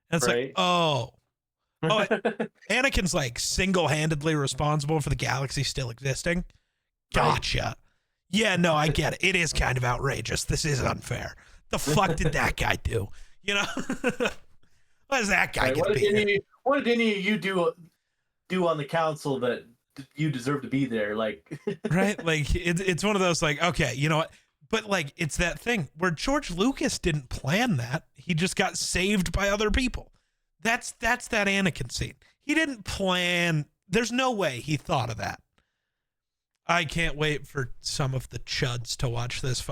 and it's like, oh, Anakin's like single-handedly responsible for the galaxy still existing. Gotcha. Yeah, no, I get it. It is kind of outrageous. This is unfair. The fuck did that guy do? You know? What does that guy get?
What did any of you do on the council that you deserve to be there? Like,
right? Like, it's one of those, like, okay, you know what? But like, it's that thing where George Lucas didn't plan that. He just got saved by other people. That's that Anakin scene. He didn't plan. There's no way he thought of that. I can't wait for some of the chuds to watch this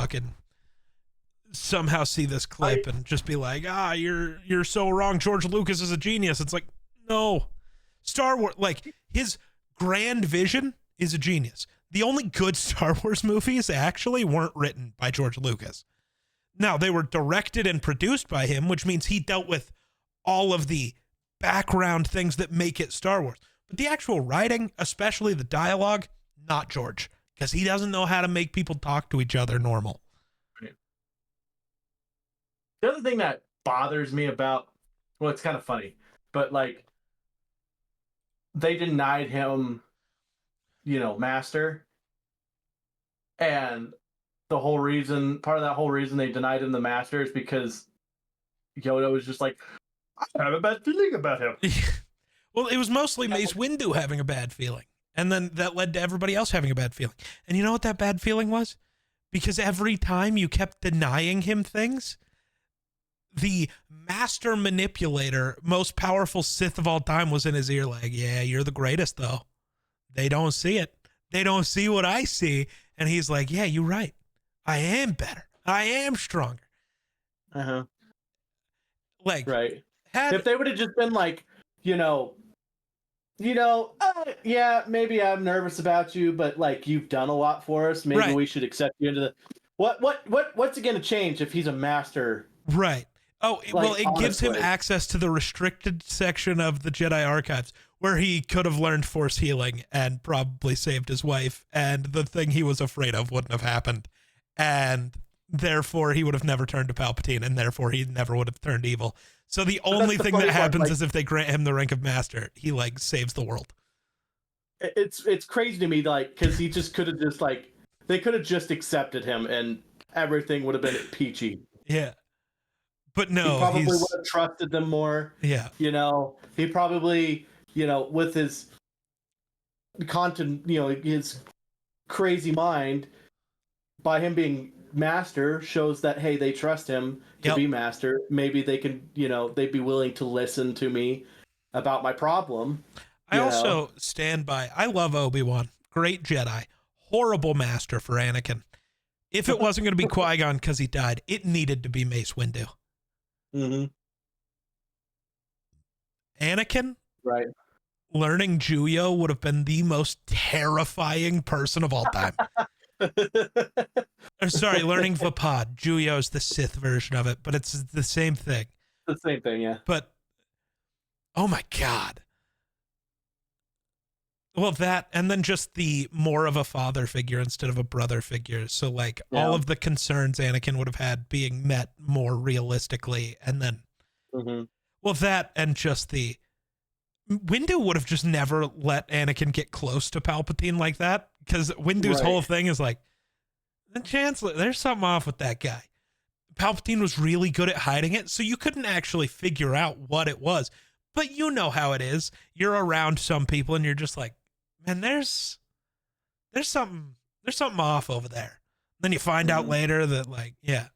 somehow see this clip and just be like, you're so wrong. George Lucas is a genius. It's like, no. Star Wars, like, his grand vision is a genius. The only good Star Wars movies actually weren't written by George Lucas. Now, they were directed and produced by him, which means he dealt with all of the background things that make it Star Wars. But the actual writing, especially the dialogue, not George, because he doesn't know how to make people talk to each other normal.
The other thing that bothers me about, well, it's kind of funny, but like, they denied him, master. And part of that whole reason they denied him the master is because Yoda was just like, I have a bad feeling about him.
Well, it was mostly Mace Windu having a bad feeling. And then that led to everybody else having a bad feeling. And you know what that bad feeling was? Because every time you kept denying him things, the master manipulator, most powerful Sith of all time, was in his ear like, yeah, you're the greatest, though. They don't see it. They don't see what I see. And he's like, yeah, you're right. I am better. I am stronger.
Uh-huh.
Like,
right. If they would have just been like, yeah, maybe I'm nervous about you, but like, you've done a lot for us. Maybe we should accept you into the. What's it going to change if he's a master?
Right. Oh, well, it gives him access to the restricted section of the Jedi archives where he could have learned Force healing and probably saved his wife, and the thing he was afraid of wouldn't have happened, and therefore he would have never turned to Palpatine, and therefore he never would have turned evil. So the only thing that happens is if they grant him the rank of master, he like saves the world.
It's crazy to me, like, because he just could have just like, they could have just accepted him and everything would have been peachy.
Yeah. But no,
he probably would have trusted them more.
Yeah.
He probably, with his his crazy mind, by him being master, shows that, hey, they trust him to be master. Maybe they can, they'd be willing to listen to me about my problem.
I also stand by, I love Obi-Wan. Great Jedi. Horrible master for Anakin. If it wasn't going to be Qui-Gon because he died, it needed to be Mace Windu.
Mm-hmm.
Anakin,
right?
Learning Juyo would have been the most terrifying person of all time. Or sorry, learning Vapad. Juyo is the Sith version of it, but it's the same thing.
The same thing, yeah.
But, oh my God. Well, that, and then just the more of a father figure instead of a brother figure. So, like, all of the concerns Anakin would have had being met more realistically. And then, well, that, and just the, Windu would have just never let Anakin get close to Palpatine like that. Because Windu's whole thing is like, the Chancellor, there's something off with that guy. Palpatine was really good at hiding it, so you couldn't actually figure out what it was. But you know how it is. You're around some people and you're just like, man, there's something off over there. Then you find out later that, like, yeah.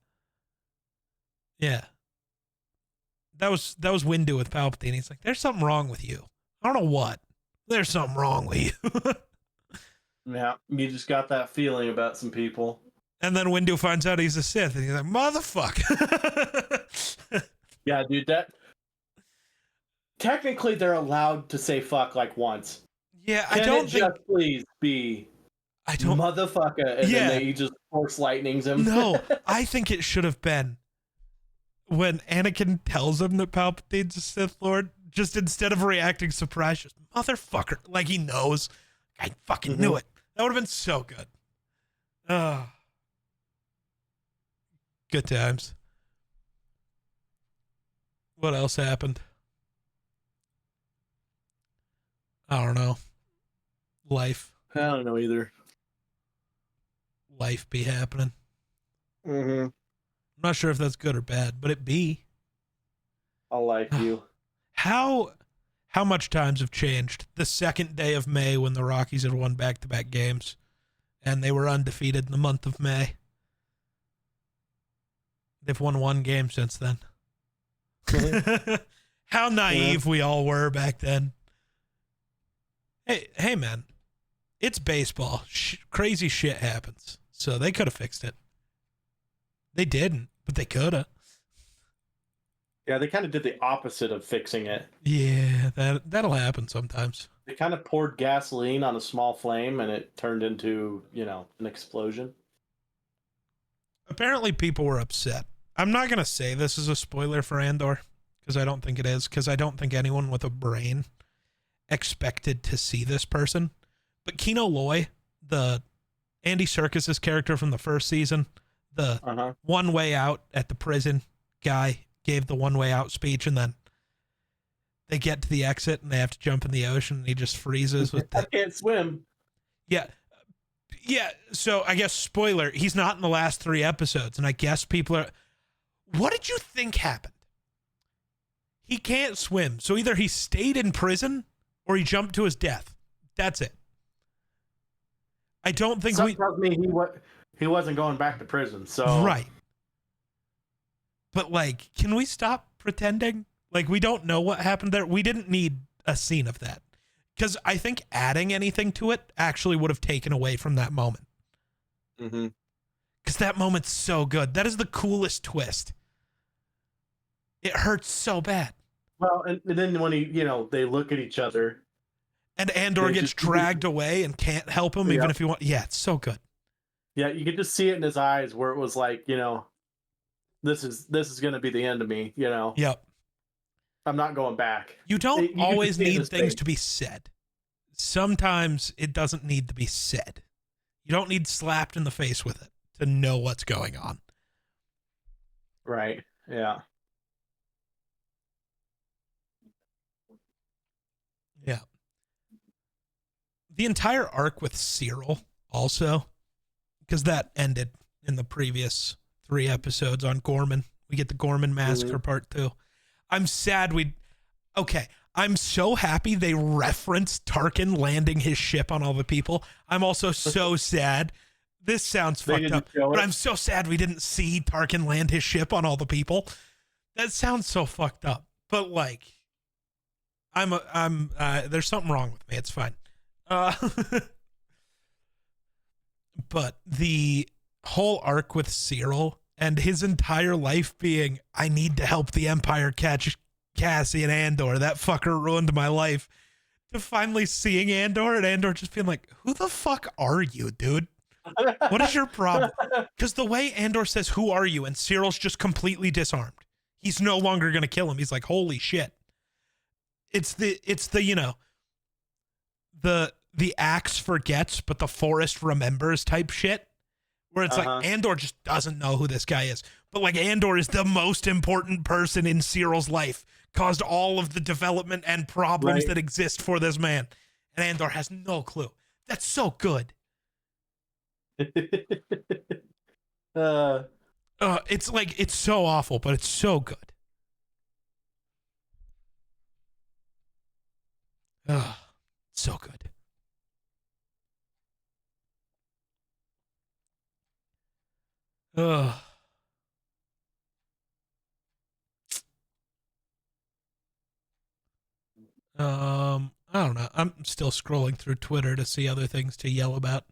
That was Windu with Palpatine. He's like, there's something wrong with you. I don't know what. There's something wrong with you.
Yeah, you just got that feeling about some people.
And then Windu finds out he's a Sith, and he's like, motherfucker.
Yeah, dude, that technically they're allowed to say fuck like once.
Yeah,
Can
I don't
it
think.
just please be
I don't.
motherfucker, and then
Yeah.
they just force lightnings him?
No, I think it should have been when Anakin tells him that Palpatine's a Sith Lord, just instead of reacting surprised, just motherfucker, like he knows. I fucking knew it. That would have been so good. Good times. What else happened? I don't know. Life
I don't know either.
be happening.
Mm-hmm.
I'm not sure if that's good or bad, but it be.
I'll like you.
How much times have changed? The second day of May when the Rockies had won back-to-back games and they were undefeated in the month of May. They've won one game since then. How naive we all were back then. Hey man, it's baseball. Crazy shit happens. So they could have fixed it. They didn't, but they could have.
Yeah, they kind of did the opposite of fixing it.
Yeah, that'll happen sometimes.
They kind of poured gasoline on a small flame and it turned into, an explosion.
Apparently people were upset. I'm not going to say this is a spoiler for Andor because I don't think it is, because I don't think anyone with a brain expected to see this person. But Kino Loy, the Andy Serkis's character from the first season, the one way out at the prison guy, gave the one way out speech, and then they get to the exit and they have to jump in the ocean and he just freezes with
I can't swim.
Yeah. So I guess spoiler, he's not in the last 3 episodes, and I guess people are. What did you think happened? He can't swim, so either he stayed in prison or he jumped to his death. That's it. I don't think
Something tells me he wasn't going back to prison. So
right. But can we stop pretending like we don't know what happened there? We didn't need a scene of that, because I think adding anything to it actually would have taken away from that moment. Because that moment's so good. That is the coolest twist. It hurts so bad.
Well, and then when they look at each other,
and Andor gets dragged away and can't help him even if he wants. Yeah, it's so good.
Yeah, you could just see it in his eyes where it was like, this is going to be the end of me.
Yep.
I'm not going back.
You don't always need things
to
to be said. Sometimes it doesn't need to be said. You don't need slapped in the face with it to know what's going on.
Right. Yeah.
Yeah. The entire arc with Cyril also, because that ended in the previous 3 episodes on Gorman. We get the Gorman Massacre Part 2. I'm sad I'm so happy they referenced Tarkin landing his ship on all the people. I'm also so sad. This sounds fucked up, but I'm so sad we didn't see Tarkin land his ship on all the people. That sounds so fucked up. But there's something wrong with me. It's fine. But the whole arc with Cyril and his entire life being, I need to help the Empire catch Cassian Andor. That fucker ruined my life. To finally seeing Andor and Andor just being like, who the fuck are you, dude? What is your problem? Because the way Andor says, who are you? And Cyril's just completely disarmed. He's no longer going to kill him. He's like, holy shit. It's the the axe forgets, but the forest remembers type shit. Where it's like Andor just doesn't know who this guy is. But Andor is the most important person in Cyril's life. Caused all of the development and problems that exist for this man. And Andor has no clue. That's so good. It's so awful, but it's so good. So good. I don't know. I'm still scrolling through Twitter to see other things to yell about.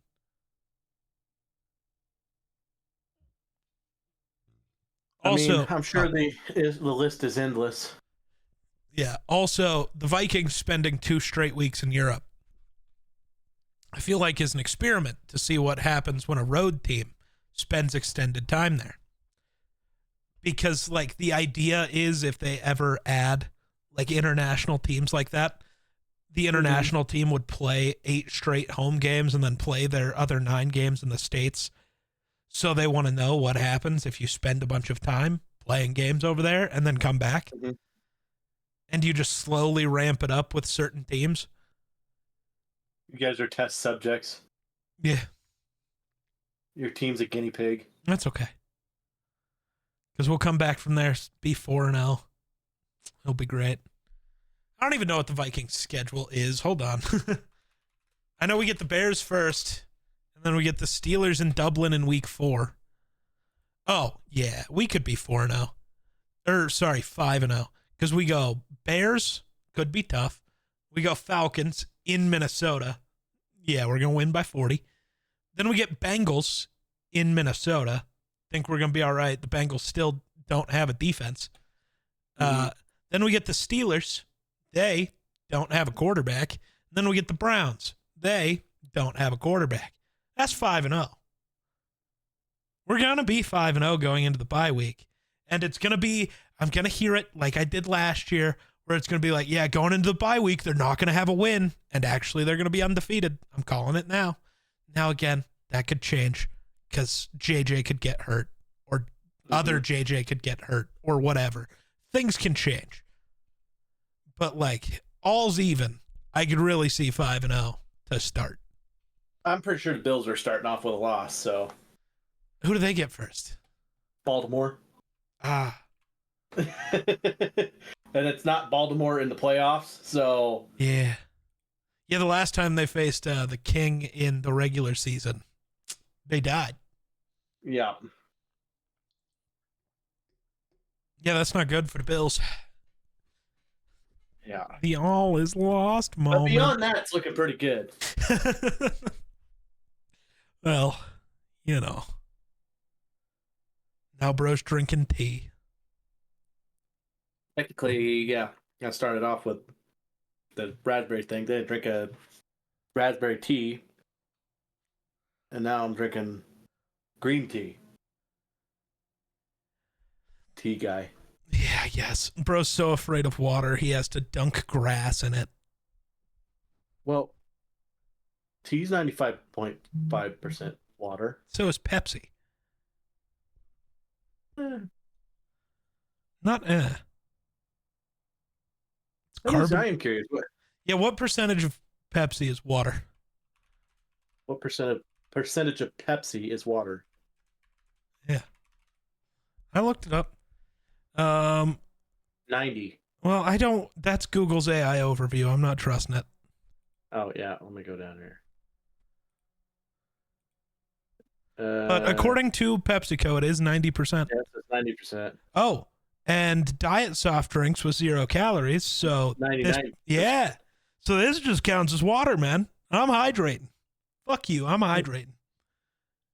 Also,
I'm sure the list is endless.
Yeah. Also, the Vikings spending 2 straight weeks in Europe, I feel like is an experiment to see what happens when a road team spends extended time there. Because, like, the idea is if they ever add, like, international teams like that, the international team would play 8 straight home games and then play their other 9 games in the States. So they want to know what happens if you spend a bunch of time playing games over there and then come back.
Mm-hmm.
And you just slowly ramp it up with certain teams.
You guys are test subjects.
Yeah.
Your team's a guinea pig.
That's okay. Because we'll come back from there, be 4-0. It'll be great. I don't even know what the Vikings schedule is. Hold on. I know we get the Bears first, and then we get the Steelers in Dublin in week 4. Oh, yeah. We could be 4-0. 5-0. Because we go Bears, could be tough. We go Falcons in Minnesota. Yeah, we're going to win by 40. Then we get Bengals in Minnesota. Think we're going to be all right. The Bengals still don't have a defense. Then we get the Steelers. They don't have a quarterback. Then we get the Browns. They don't have a quarterback. That's 5-0. We're going to be 5-0 going into the bye week. And it's going to be, I'm going to hear it like I did last year, where it's going to be like, yeah, going into the bye week, they're not going to have a win. And actually, they're going to be undefeated. I'm calling it now. Now, again, that could change because JJ could get hurt or other JJ could get hurt or whatever. Things can change. But, like, all's even. I could really see 5-0 to start.
I'm pretty sure the Bills are starting off with a loss, so.
Who do they get first?
Baltimore.
Ah.
And it's not Baltimore in the playoffs, so.
Yeah. Yeah, the last time they faced the King in the regular season, they died.
Yeah.
Yeah, that's not good for the Bills.
Yeah.
The all is lost moment.
But beyond that, it's looking pretty good.
Well, you know. Now bro's drinking tea.
Technically, yeah. I started off with the raspberry thing. Then I drink a raspberry tea. And now I'm drinking green tea. Tea guy.
Yeah, I guess. Bro's so afraid of water, he has to dunk grass in it.
Well, tea's 95.5% water.
So is Pepsi. Not It's carbon.
I am curious.
What percentage of Pepsi is water?
What percentage of Pepsi is water?
Yeah. I looked it up.
90.
Well, I don't. That's Google's AI overview. I'm not trusting it.
Oh, yeah. Let me go down here.
But according to PepsiCo, it is 90%.
Yes, it's 90%.
Oh, and diet soft drinks with 0 calories. So
99.
yeah. So this just counts as water, man. I'm hydrating. Fuck you. I'm hydrating.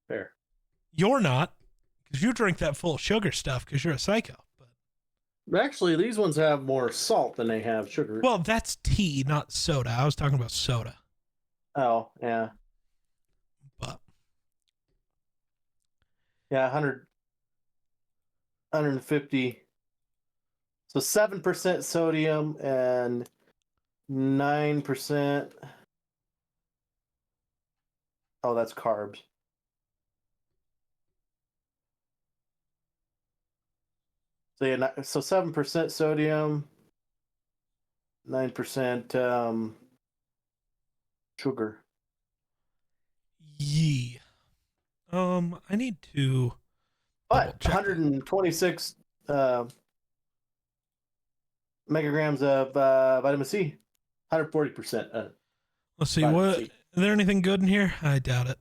Fair.
You're not, because you drink that full of sugar stuff because you're a psycho.
But actually, these ones have more salt than they have sugar.
Well, that's tea, not soda. I was talking about soda.
Oh, yeah.
But
yeah, 150. So 7% sodium and 9%. Oh, that's carbs. So yeah, so 7% sodium, 9% sugar.
yeah. I need to.
But
double-check
126 megagrams of vitamin C, 140%.
Let's see.
vitamin
What
C.
is there anything good in here? I doubt it.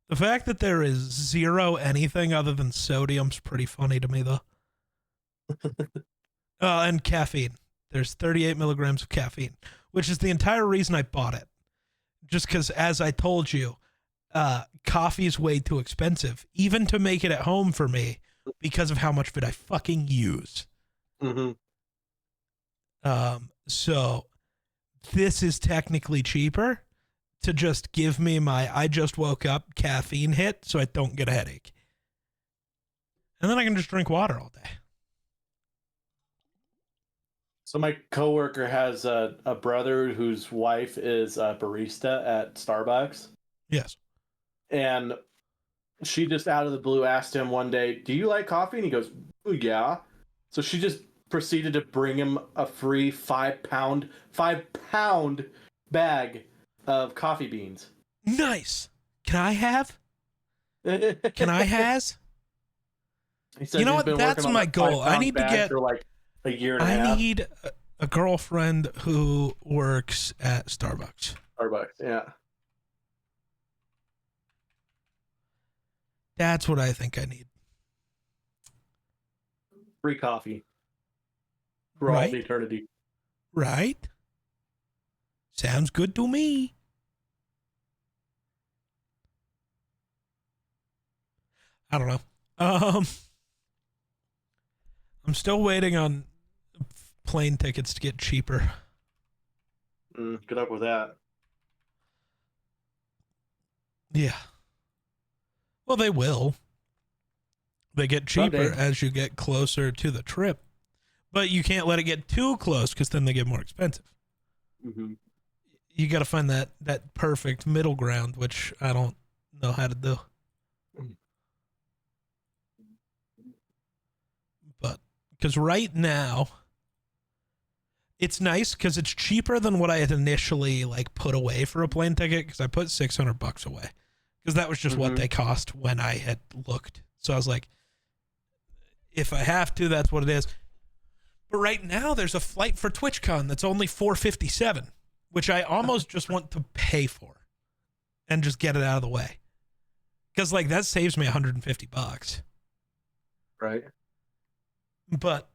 The fact that there is 0 anything other than sodium's pretty funny to me, though. And caffeine. there's 38 milligrams of caffeine, which is the entire reason I bought it. Just because, as I told you, coffee is way too expensive, even to make it at home for me, because of how much of it I fucking use.
Mm-hmm.
So this is technically cheaper to just give me my I just woke up caffeine hit so I don't get a headache. And then I can just drink water all day.
So my coworker has a brother whose wife is a barista at Starbucks.
Yes.
And she just out of the blue asked him one day, "Do you like coffee?" And he goes, "Oh, yeah." So she just proceeded to bring him a free 5-pound bag of coffee beans.
Nice. Can I have? Can I has?
He said
You know
he's
what?
been
That's
working on
my
that
goal. I
5-pound
need to
bag
get
for like a year and a half.
I need a girlfriend who works at Starbucks.
Starbucks, yeah.
That's what I think I need.
Free coffee for all
Right?
of eternity.
Right? Sounds good to me. I don't know. I'm still waiting on plane tickets to get cheaper.
Good luck with that.
Yeah. Well, they will. They get cheaper
Someday.
as you get closer to the trip. But you can't let it get too close because then they get more expensive.
Mm-hmm.
You got to find that perfect middle ground, which I don't know how to do. But because right now, it's nice because it's cheaper than what I had initially like put away for a plane ticket, because I put $600 away because that was just what they cost when I had looked. So I was like, if I have to, that's what it is. But right now, there's a flight for TwitchCon that's only $457, which I almost just want to pay for and just get it out of the way, because like that saves me $150.
Right.
But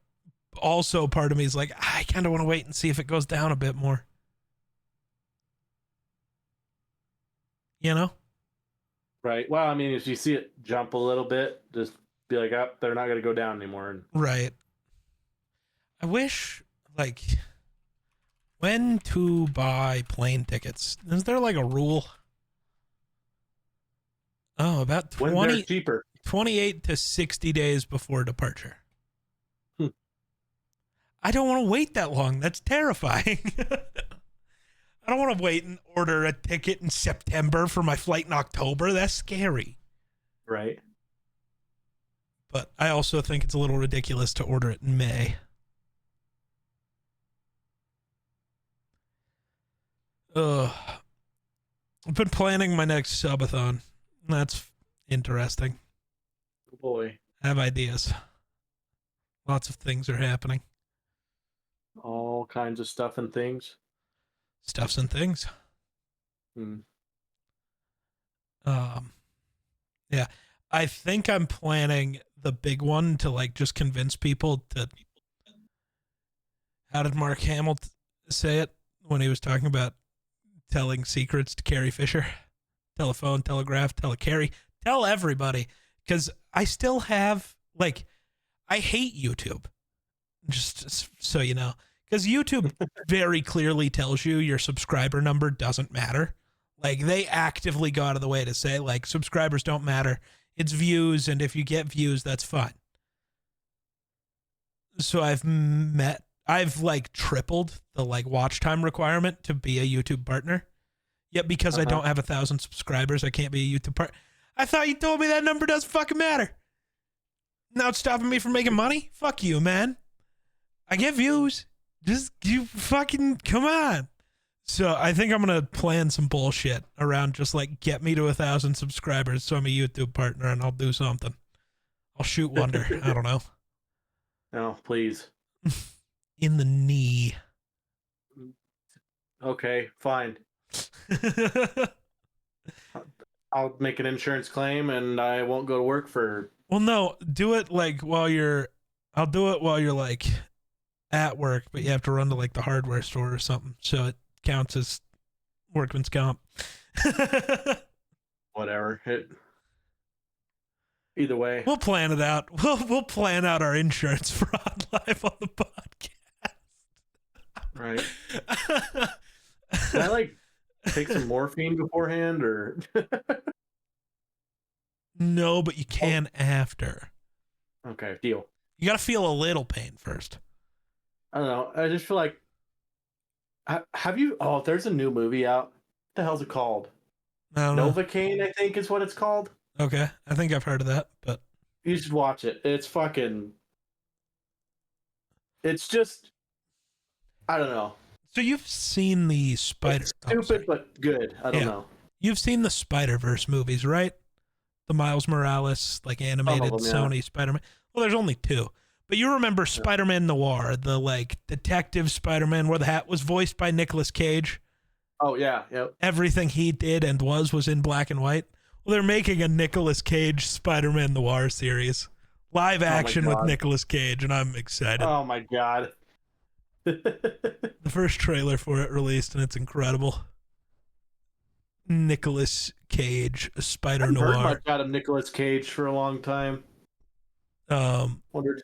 also part of me is like, I kind of want to wait and see if it goes down a bit more. You know?
Right. Well, I mean, if you see it jump a little bit, just be like, "Oh, they're not going to go down anymore."
Right. I wish, like, when to buy plane tickets. Is there like a rule? Oh, about
When they're cheaper.
28 to 60 days before departure.
Hmm.
I don't want to wait that long. That's terrifying. I don't want to wait and order a ticket in September for my flight in October. That's scary.
Right.
But I also think it's a little ridiculous to order it in May. I've been planning my next subathon. That's interesting.
Oh boy.
I have ideas. Lots of things are happening.
All kinds of stuff and things.
Stuffs and things. Yeah. I think I'm planning the big one to like just convince people to. How did Mark Hamill say it when he was talking about telling secrets to Carrie Fisher? Telephone, telegraph, telecarry, tell everybody. Because I still have, like, I hate YouTube. Just so you know. Because YouTube very clearly tells you your subscriber number doesn't matter. Like, they actively go out of the way to say, like, subscribers don't matter. It's views, and if you get views, that's fine. So I've like tripled the like watch time requirement to be a YouTube partner. Yet because I don't have 1,000 subscribers, I can't be a YouTube partner. I thought you told me that number doesn't fucking matter. Now it's stopping me from making money? Fuck you, man. I get views. Just you fucking come on. So I think I'm gonna plan some bullshit around just like get me to 1,000 subscribers so I'm a YouTube partner, and I'll do something. I'll shoot Wonder. I don't know.
No, please.
In the knee.
Okay, fine. I'll make an insurance claim and I won't go to work for.
Well, no, do it like while you're. I'll do it while you're like at work, but you have to run to like the hardware store or something, so it counts as workman's comp.
Whatever. Either way.
We'll plan it out. We'll plan out our insurance fraud live on the podcast.
Right. Can I like take some morphine beforehand or
No, but you can after.
Okay, deal.
You gotta feel a little pain first.
I don't know. I just feel like have you there's a new movie out. What the hell's it called?
I don't know.
Novocaine, I think is what it's called.
Okay. I think I've heard of that, but
You should watch it. It's just I don't know.
so you've seen the Spider
It's stupid but good. I don't know.
You've seen the Spider-Verse movies, right? The Miles Morales, like animated Sony Spider-Man. Well, there's only 2. But you remember Spider-Man Noir, the like detective Spider-Man where the hat was voiced by Nicolas Cage?
Oh yeah, yep.
Everything he did and was in black and white. Well, they're making a Nicolas Cage Spider-Man Noir series. Live action with Nicolas Cage, and I'm excited.
Oh my god.
The first trailer for it released, and it's incredible. Nicolas Cage, Spider Noir.
I've heard much out of Nicolas Cage for a long time. Wondered.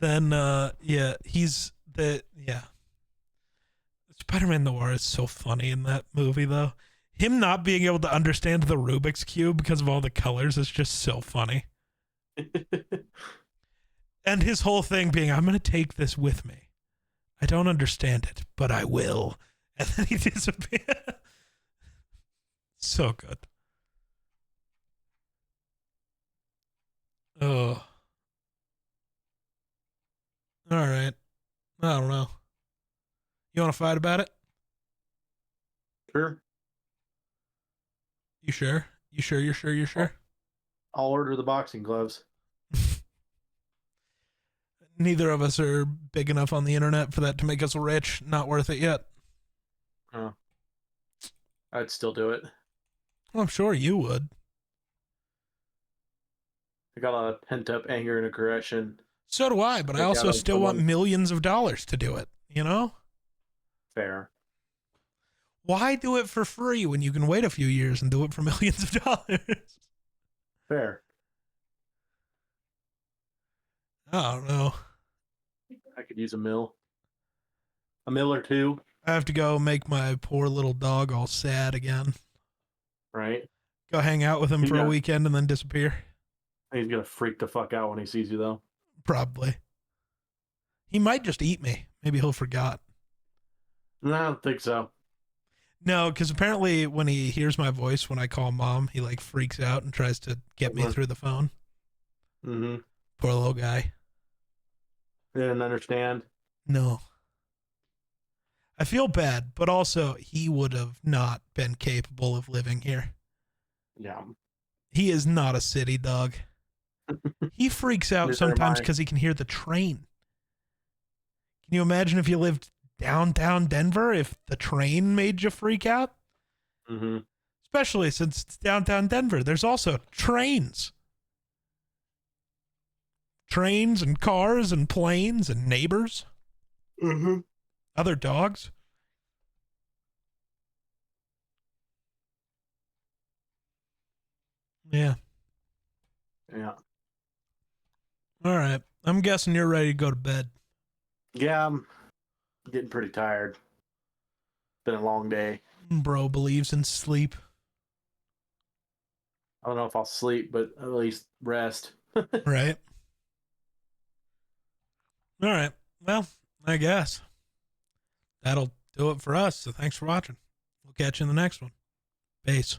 Then Spider-Man Noir is so funny in that movie though. Him not being able to understand the Rubik's Cube because of all the colors is just so funny. And his whole thing being, I'm going to take this with me. I don't understand it, but I will. And then he disappears. So good. Oh. All right. I don't know. You want to fight about it?
Sure.
You sure? You sure? You're sure? You're sure?
I'll order the boxing gloves.
Neither of us are big enough on the internet for that to make us rich. Not worth it yet.
Oh. I'd still do it.
Well, I'm sure you would.
I got a lot of pent up anger and aggression.
So do I, but I also still want millions of dollars to do it, you know?
Fair.
Why do it for free when you can wait a few years and do it for millions of dollars?
Fair.
I don't know.
I could use a mill. A mill or two.
I have to go make my poor little dog all sad again.
Right.
Go hang out with him for a weekend and then disappear.
He's going to freak the fuck out when he sees you, though.
Probably. He might just eat me. Maybe he'll forgot.
No, I don't think so.
No, because apparently when he hears my voice when I call mom, he like freaks out and tries to get me through the phone.
Mm-hmm.
Poor little guy.
Didn't understand.
No. I feel bad, but also he would have not been capable of living here.
Yeah.
He is not a city dog. He freaks out sometimes because he can hear the train. Can you imagine if you lived downtown Denver, if the train made you freak out?
Mm-hmm.
Especially since it's downtown Denver. There's also trains. Trains and cars and planes and neighbors.
Mm-hmm.
Other dogs. Yeah.
Yeah.
All right. I'm guessing you're ready to go to bed.
Yeah, I'm getting pretty tired. Been a long day.
Bro believes in sleep.
I don't know if I'll sleep, but at least rest.
Right. All right. Well, I guess that'll do it for us. So thanks for watching. We'll catch you in the next one. Peace.